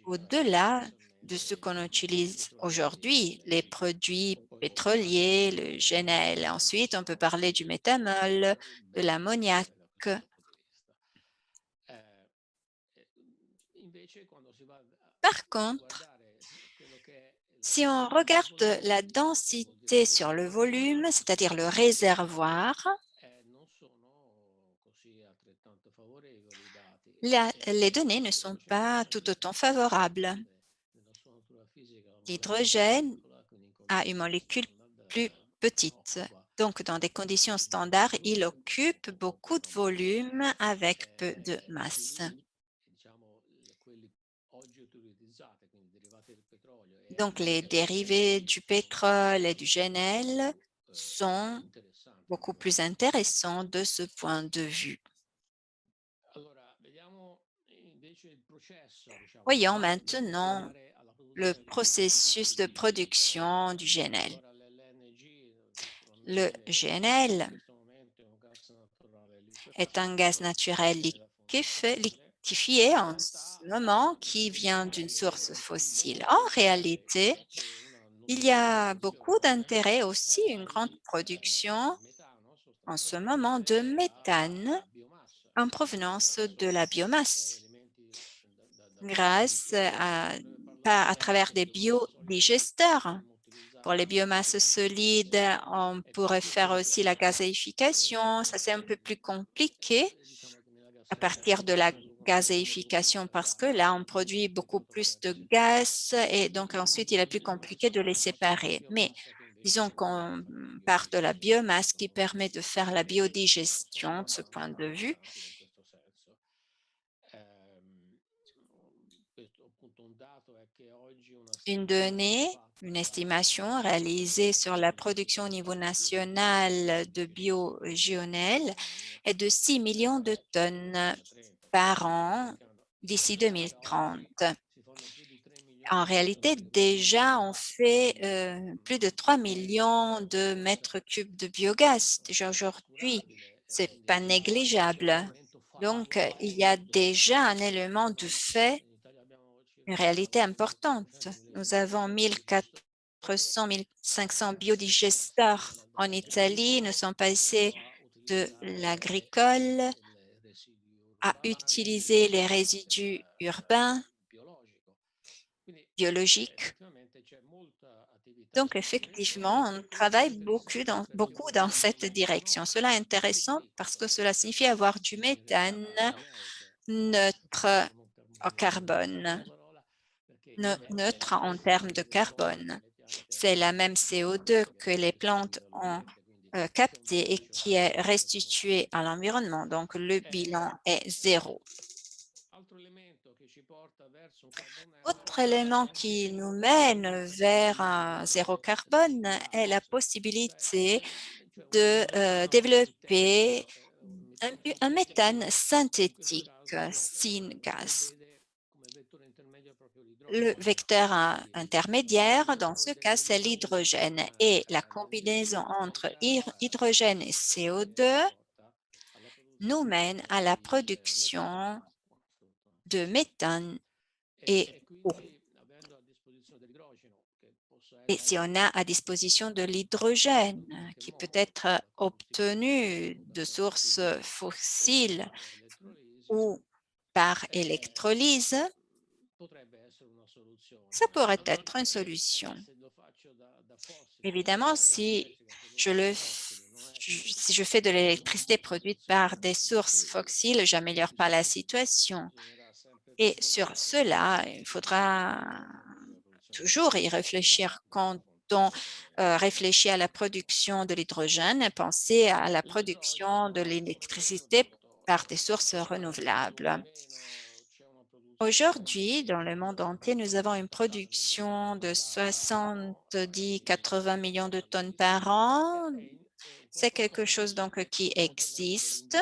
au-delà de ce qu'on utilise aujourd'hui, les produits pétroliers, le GNL. Ensuite, on peut parler du méthanol, de l'ammoniac. Par contre, si on regarde la densité sur le volume, c'est-à-dire le réservoir, les données ne sont pas tout autant favorables. L'hydrogène a une molécule plus petite. Donc, dans des conditions standards, il occupe beaucoup de volume avec peu de masse. Donc, les dérivés du pétrole et du GNL sont beaucoup plus intéressants de ce point de vue. Voyons maintenant le processus de production du GNL. Le GNL est un gaz naturel liquéfié en ce moment qui vient d'une source fossile. En réalité, il y a beaucoup d'intérêt aussi, une grande production en ce moment de méthane en provenance de la biomasse, grâce à travers des biodigesteurs. Pour les biomasses solides, on pourrait faire aussi la gazéification. Ça, c'est un peu plus compliqué à partir de la gazéification parce que là, on produit beaucoup plus de gaz et donc ensuite, il est plus compliqué de les séparer. Mais disons qu'on part de la biomasse qui permet de faire la biodigestion de ce point de vue. Une donnée, une estimation réalisée sur la production au niveau national de bio-GNL est de 6 millions de tonnes par an d'ici 2030. En réalité, déjà, on fait plus de 3 millions de mètres cubes de biogaz. Déjà aujourd'hui, ce n'est pas négligeable. Donc, il y a déjà un élément de fait, une réalité importante. Nous avons 1400, 1500 biodigesteurs en Italie. Nous sommes passés de l'agricole à utiliser les résidus urbains, biologiques. Donc, effectivement, on travaille beaucoup dans cette direction. Cela est intéressant parce que cela signifie avoir du méthane neutre en carbone, neutre en termes de carbone. C'est la même CO2 que les plantes ont capté et qui est restitué à l'environnement. Donc, le bilan est zéro. Autre élément qui nous mène vers un zéro carbone est la possibilité de développer un méthane synthétique, syngas. Le vecteur intermédiaire, dans ce cas, c'est l'hydrogène. Et la combinaison entre hydrogène et CO2 nous mène à la production de méthane et eau. Et si on a à disposition de l'hydrogène qui peut être obtenu de sources fossiles ou par électrolyse, ça pourrait être une solution. Évidemment, si je fais de l'électricité produite par des sources fossiles, je n'améliore pas la situation. Et sur cela, il faudra toujours y réfléchir quand on réfléchit à la production de l'hydrogène, penser à la production de l'électricité par des sources renouvelables. Aujourd'hui, dans le monde entier, nous avons une production de 70-80 millions de tonnes par an. C'est quelque chose donc qui existe,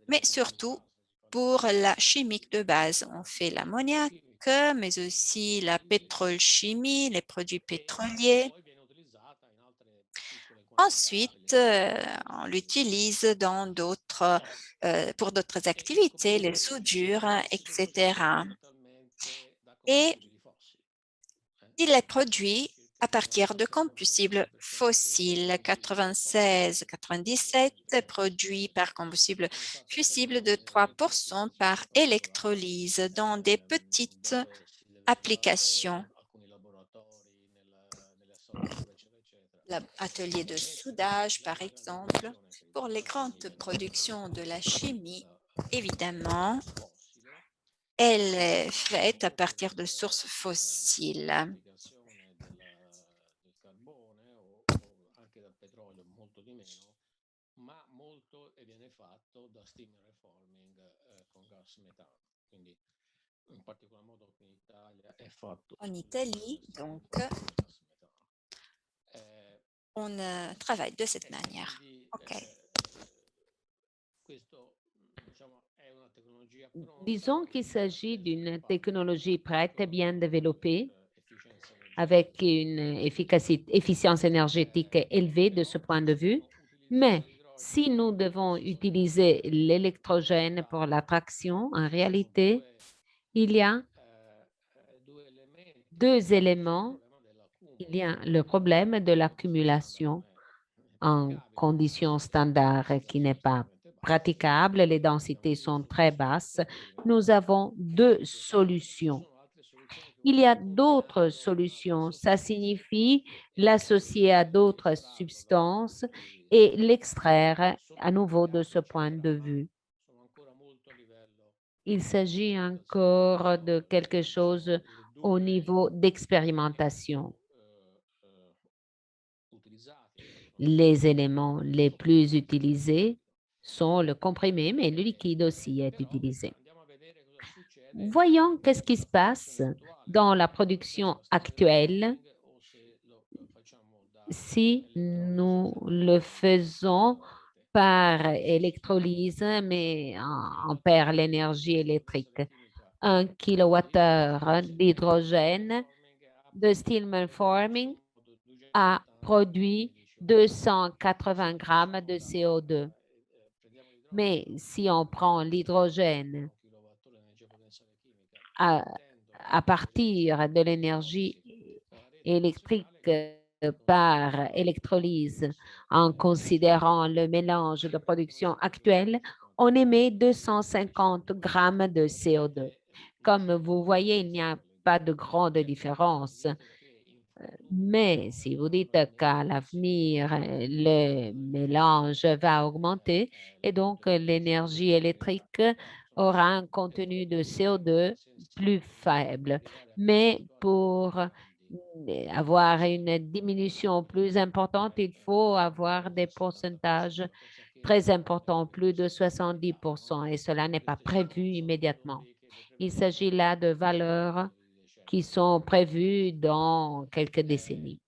mais surtout pour la chimique de base. On fait l'ammoniac, mais aussi la pétrolchimie, les produits pétroliers. Ensuite, on l'utilise dans pour d'autres activités, les soudures, etc. Et il est produit à partir de combustibles fossiles. 96-97 produit par combustible fusible de 3% par électrolyse dans des petites applications. L'atelier de soudage, par exemple. Pour les grandes productions de la chimie, évidemment, elle est faite à partir de sources fossiles. En Italie, donc, on travaille de cette manière. OK. Disons qu'il s'agit d'une technologie prête et bien développée avec une efficience énergétique élevée de ce point de vue, mais si nous devons utiliser l'électrogène pour l'attraction, en réalité, il y a deux éléments. Il y a le problème de l'accumulation en conditions standards qui n'est pas praticable. Les densités sont très basses. Nous avons deux solutions. Il y a d'autres solutions. Ça signifie l'associer à d'autres substances et l'extraire à nouveau de ce point de vue. Il s'agit encore de quelque chose au niveau d'expérimentation. Les éléments les plus utilisés sont le comprimé, mais le liquide aussi est utilisé. Voyons qu'est-ce qui se passe dans la production actuelle si nous le faisons par électrolyse, mais on perd l'énergie électrique. 1 kWh d'hydrogène de Stillman Forming a produit 280 grammes de CO2. Mais si on prend l'hydrogène à partir de l'énergie électrique par électrolyse, en considérant le mélange de production actuel, on émet 250 grammes de CO2. Comme vous voyez, il n'y a pas de grande différence. Mais si vous dites qu'à l'avenir, le mélange va augmenter et donc l'énergie électrique aura un contenu de CO2 plus faible. Mais pour avoir une diminution plus importante, il faut avoir des pourcentages très importants, plus de 70%, et cela n'est pas prévu immédiatement. Il s'agit là de valeurs qui sont prévues dans quelques décennies.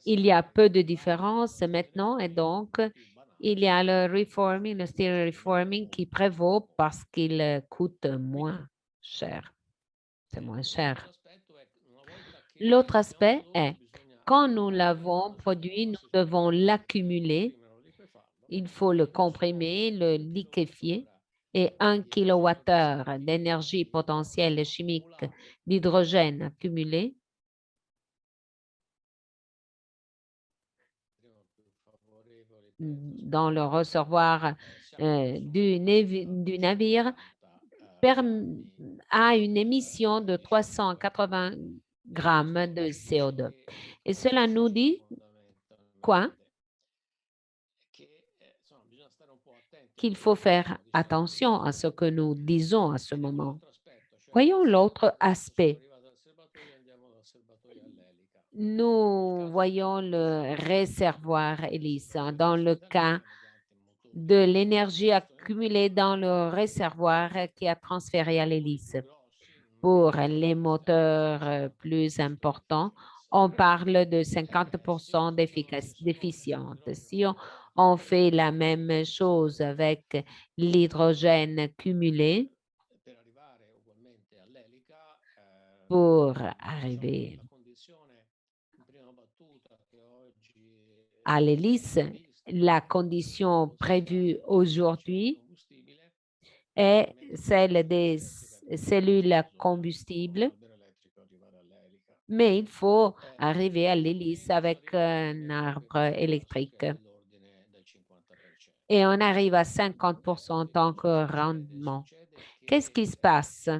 il y a peu de différence maintenant et donc il y a le reforming, le steel reforming qui prévaut parce qu'il coûte moins cher. C'est moins cher. L'autre aspect est, quand nous l'avons produit, nous devons l'accumuler. Il faut le comprimer, le liquéfier et 1 kWh d'énergie potentielle chimique d'hydrogène accumulé dans le réservoir du navire a une émission de 380 grammes de CO2. Et cela nous dit quoi? Qu'il faut faire attention à ce que nous disons à ce moment. Voyons l'autre aspect. Nous voyons le réservoir hélice. Dans le cas de l'énergie accumulée dans le réservoir qui a transféré à l'hélice. Pour les moteurs plus importants, on parle de 50% d'efficience. Si on fait la même chose avec l'hydrogène cumulé, pour arriver à l'hélice, la condition prévue aujourd'hui est celle des cellules combustibles, mais il faut arriver à l'hélice avec un arbre électrique. Et on arrive à 50% en tant que rendement. Qu'est-ce qui se passe?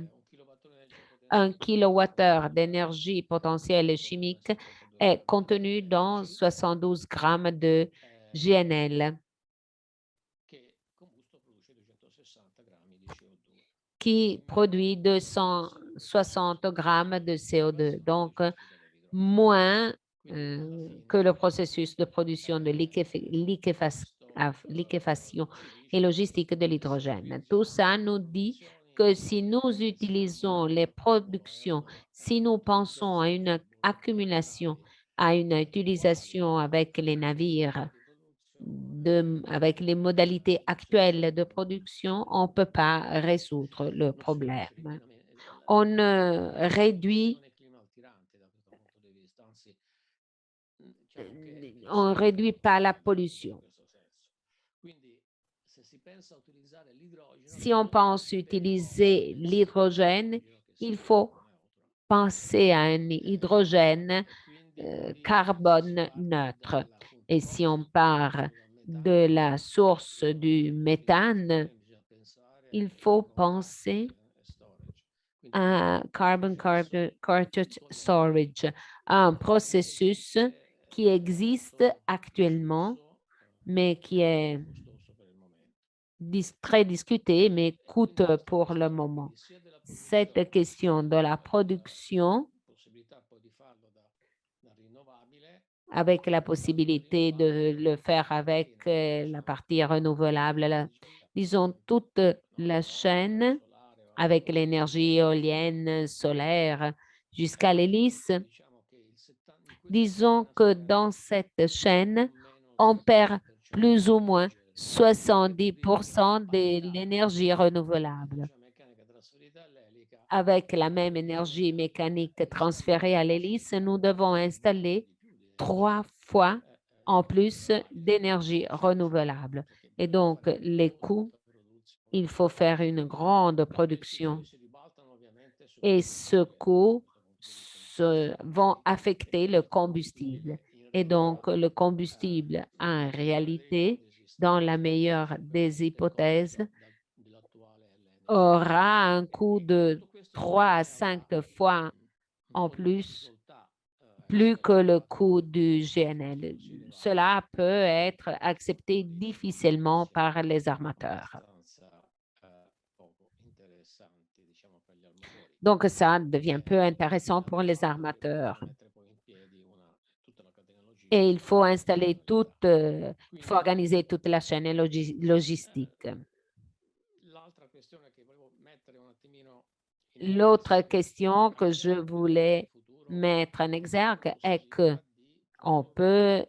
1 kWh d'énergie potentielle chimique est contenu dans 72 grammes de GNL, qui produit 260 grammes de CO2, donc moins que le processus de production de liquéfaction et logistique de l'hydrogène. Tout ça nous dit que si nous utilisons les productions, si nous pensons à une accumulation, à une utilisation avec les navires, avec les modalités actuelles de production, on ne peut pas résoudre le problème. On réduit pas la pollution. Si on pense utiliser l'hydrogène, il faut penser à un hydrogène carbone neutre. Et si on part de la source du méthane, il faut penser à carbon cartridge storage, un processus qui existe actuellement, mais qui est très discuté, mais coûte pour le moment. Cette question de la production avec la possibilité de le faire avec la partie renouvelable, disons toute la chaîne avec l'énergie éolienne, solaire, jusqu'à l'hélice. Disons que dans cette chaîne, on perd plus ou moins 70% de l'énergie renouvelable. Avec la même énergie mécanique transférée à l'hélice, nous devons installer 3 fois en plus d'énergie renouvelable. Et donc, les coûts, il faut faire une grande production. Et ce coût vont affecter le combustible. Et donc, le combustible, en réalité, dans la meilleure des hypothèses, aura un coût de 3 à 5 fois en plus que le coût du GNL. Cela peut être accepté difficilement par les armateurs. Donc, ça devient peu intéressant pour les armateurs. Et il faut installer il faut organiser toute la chaîne logistique. L'autre question que je voulais mettre en exergue est que on peut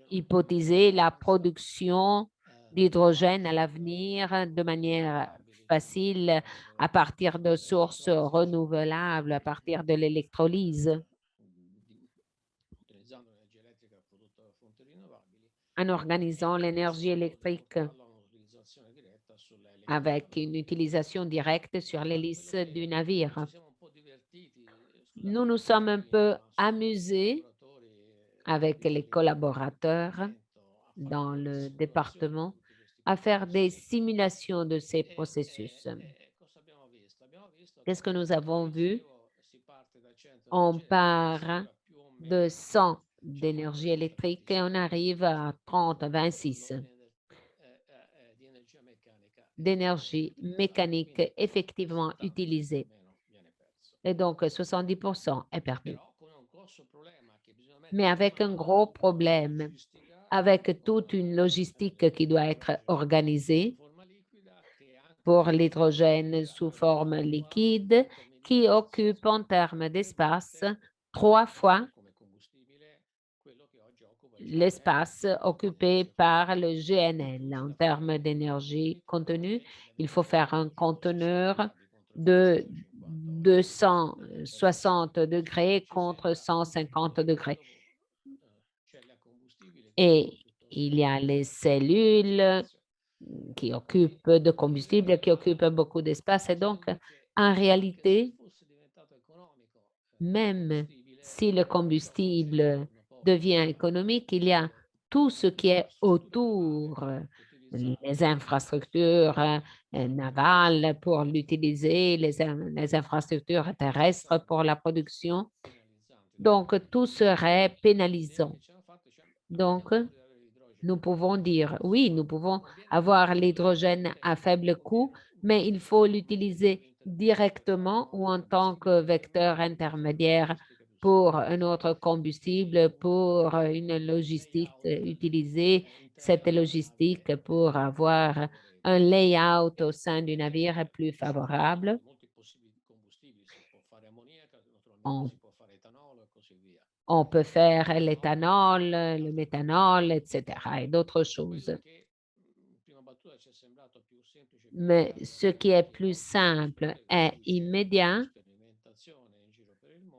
hypothéser la production d'hydrogène à l'avenir de manière facile à partir de sources renouvelables, à partir de l'électrolyse, en organisant l'énergie électrique avec une utilisation directe sur l'hélice du navire. Nous nous sommes un peu amusés avec les collaborateurs dans le département à faire des simulations de ces processus. Qu'est-ce que nous avons vu? On part de 100 d'énergie électrique et on arrive à 30, 26 d'énergie mécanique effectivement utilisée. Et donc, 70% est perdu. Mais avec un gros problème, avec toute une logistique qui doit être organisée pour l'hydrogène sous forme liquide, qui occupe en termes d'espace 3 fois l'espace occupé par le GNL. En termes d'énergie contenue, il faut faire un conteneur de 260 degrés contre 150 degrés. Et il y a les cellules qui occupent de combustible, qui occupent beaucoup d'espace. Et donc, en réalité, même si le combustible devient économique, il y a tout ce qui est autour, les infrastructures navales pour l'utiliser, les infrastructures terrestres pour la production. Donc, tout serait pénalisant. Donc, nous pouvons dire, oui, nous pouvons avoir l'hydrogène à faible coût, mais il faut l'utiliser directement ou en tant que vecteur intermédiaire pour un autre combustible, pour une logistique, utiliser cette logistique pour avoir un layout au sein du navire plus favorable. On peut faire l'éthanol, le méthanol, etc. et d'autres choses. Mais ce qui est plus simple et immédiat,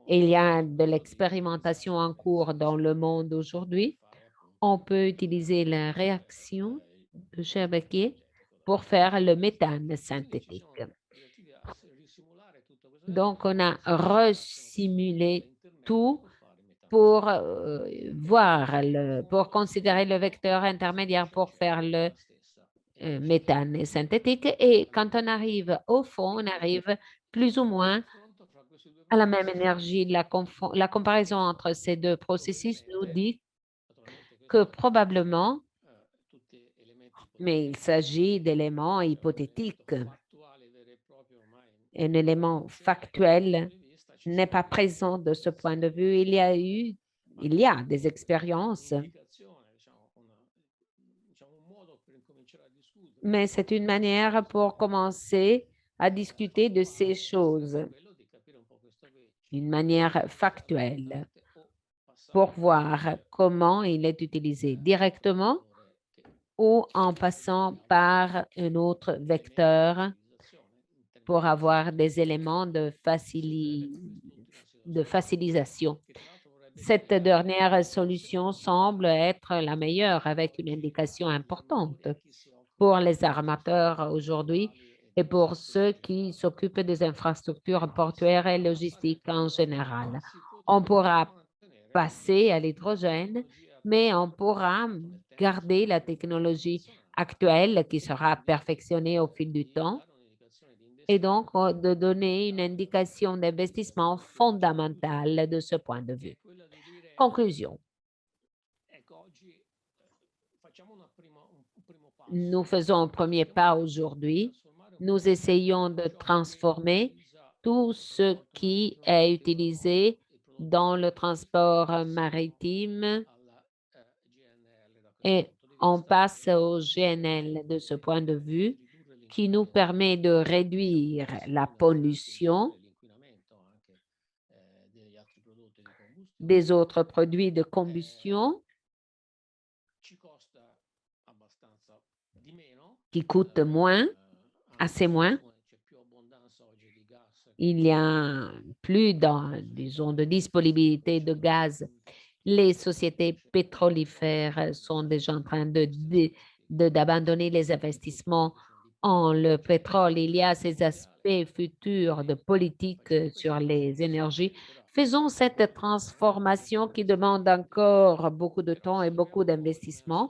il y a de l'expérimentation en cours dans le monde aujourd'hui. On peut utiliser la réaction de Cherbekier pour faire le méthane synthétique. Donc, on a resimulé tout pour pour considérer le vecteur intermédiaire pour faire le méthane synthétique. Et quand on arrive au fond, on arrive plus ou moins à la même énergie. La comparaison entre ces deux processus nous dit que probablement, mais il s'agit d'éléments hypothétiques. Un élément factuel n'est pas présent de ce point de vue. Il y a des expériences, mais c'est une manière pour commencer à discuter de ces choses, une manière factuelle, pour voir comment il est utilisé directement ou en passant par un autre vecteur pour avoir des éléments de facilisation. Cette dernière solution semble être la meilleure avec une indication importante pour les armateurs aujourd'hui et pour ceux qui s'occupent des infrastructures portuaires et logistiques en général. On pourra passer à l'hydrogène, mais on pourra garder la technologie actuelle qui sera perfectionnée au fil du temps et donc de donner une indication d'investissement fondamentale de ce point de vue. Conclusion. Nous faisons un premier pas aujourd'hui. Nous essayons de transformer tout ce qui est utilisé dans le transport maritime et on passe au GNL de ce point de vue qui nous permet de réduire la pollution des autres produits de combustion qui coûtent moins, assez moins. Il y a plus disons, de disponibilité de gaz. Les sociétés pétrolifères sont déjà en train d'abandonner les investissements en le pétrole. Il y a ces aspects futurs de politique sur les énergies. Faisons cette transformation qui demande encore beaucoup de temps et beaucoup d'investissement,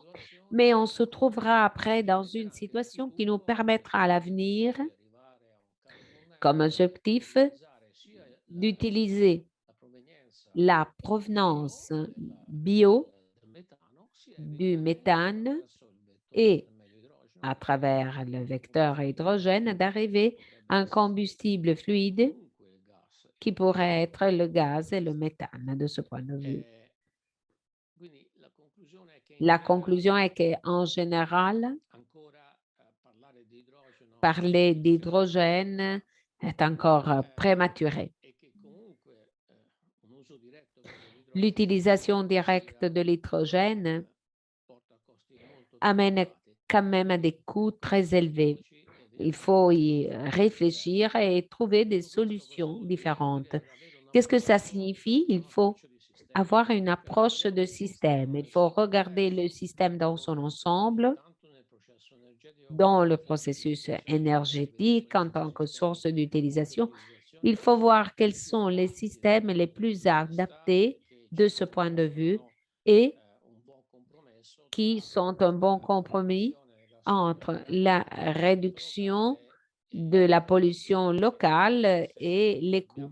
mais on se trouvera après dans une situation qui nous permettra à l'avenir, comme objectif, d'utiliser la provenance bio du méthane et, à travers le vecteur hydrogène, d'arriver à un combustible fluide qui pourrait être le gaz et le méthane de ce point de vue. La conclusion est qu'en général, parler d'hydrogène est encore prématuré. L'utilisation directe de l'hydrogène amène quand même à des coûts très élevés. Il faut y réfléchir et trouver des solutions différentes. Qu'est-ce que ça signifie? Il faut avoir une approche de système. Il faut regarder le système dans son ensemble, dans le processus énergétique en tant que source d'utilisation. Il faut voir quels sont les systèmes les plus adaptés de ce point de vue et qui sont un bon compromis entre la réduction de la pollution locale et les coûts.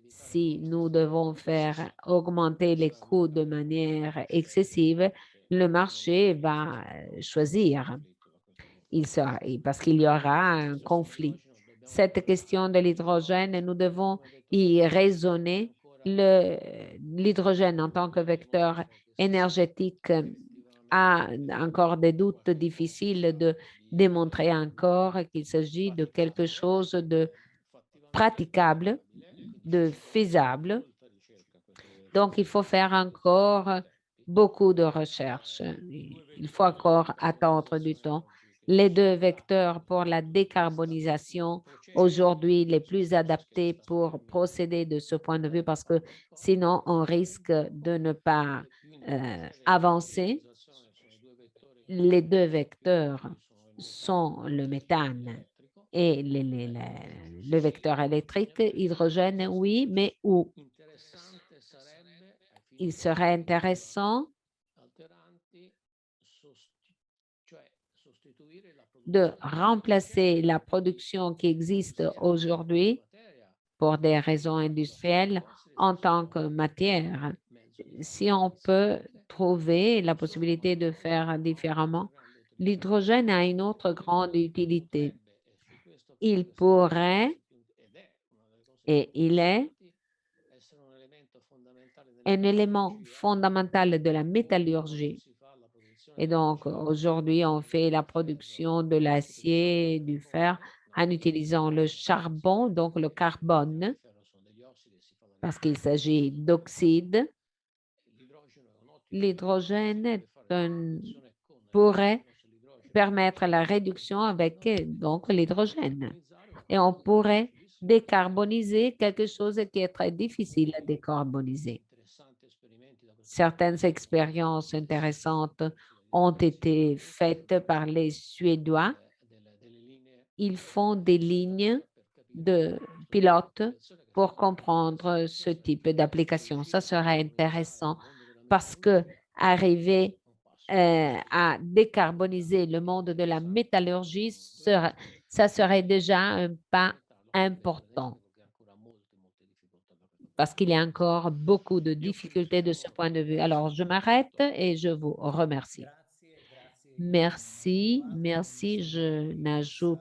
Si nous devons faire augmenter les coûts de manière excessive, le marché va choisir. Parce qu'il y aura un conflit. Cette question de l'hydrogène, nous devons y raisonner. L'hydrogène en tant que vecteur énergétique a encore des doutes difficiles de démontrer encore qu'il s'agit de quelque chose de praticable, de faisable. Donc, il faut faire encore beaucoup de recherches. Il faut encore attendre du temps. Les deux vecteurs pour la décarbonisation, aujourd'hui, les plus adaptés pour procéder de ce point de vue, parce que sinon, on risque de ne pas avancer. Les deux vecteurs sont le méthane et le vecteur électrique, hydrogène, oui, mais où? Il serait intéressant de remplacer la production qui existe aujourd'hui pour des raisons industrielles en tant que matière. Si on peut trouver la possibilité de faire différemment, l'hydrogène a une autre grande utilité. Il pourrait, et il est, un élément fondamental de la métallurgie. Et donc, aujourd'hui, on fait la production de l'acier, du fer, en utilisant le charbon, donc le carbone, parce qu'il s'agit d'oxyde. L'hydrogène pourrait permettre la réduction avec donc l'hydrogène. Et on pourrait décarboniser quelque chose qui est très difficile à décarboniser. Certaines expériences intéressantes ont été faites par les Suédois. Ils font des lignes de pilotes pour comprendre ce type d'application. Ça serait intéressant parce que arriver à décarboniser le monde de la métallurgie, ça serait déjà un pas important parce qu'il y a encore beaucoup de difficultés de ce point de vue. Alors, je m'arrête et je vous remercie. Merci, merci. Je n'ajoute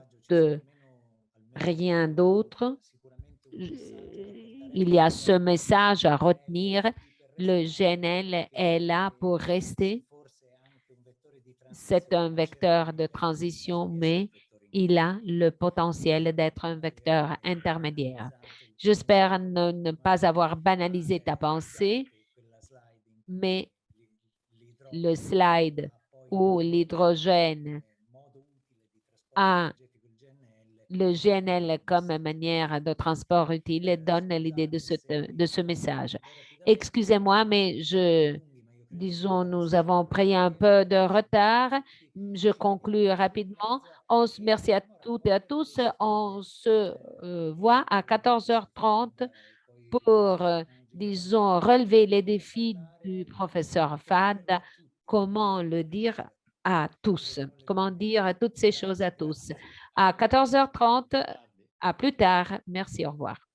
rien d'autre. Il y a ce message à retenir. Le GNL est là pour rester. C'est un vecteur de transition, mais il a le potentiel d'être un vecteur intermédiaire. J'espère ne pas avoir banalisé ta pensée. mais le slide où l'hydrogène a le GNL comme manière de transport utile donne l'idée de ce message. Excusez-moi, mais disons, nous avons pris un peu de retard. Je conclue rapidement. Merci à toutes et à tous. On se voit à 14h30 pour, disons, relever les défis du professeur Fad. Comment le dire à tous? Comment dire toutes ces choses à tous? À 14h30, à plus tard. Merci, au revoir.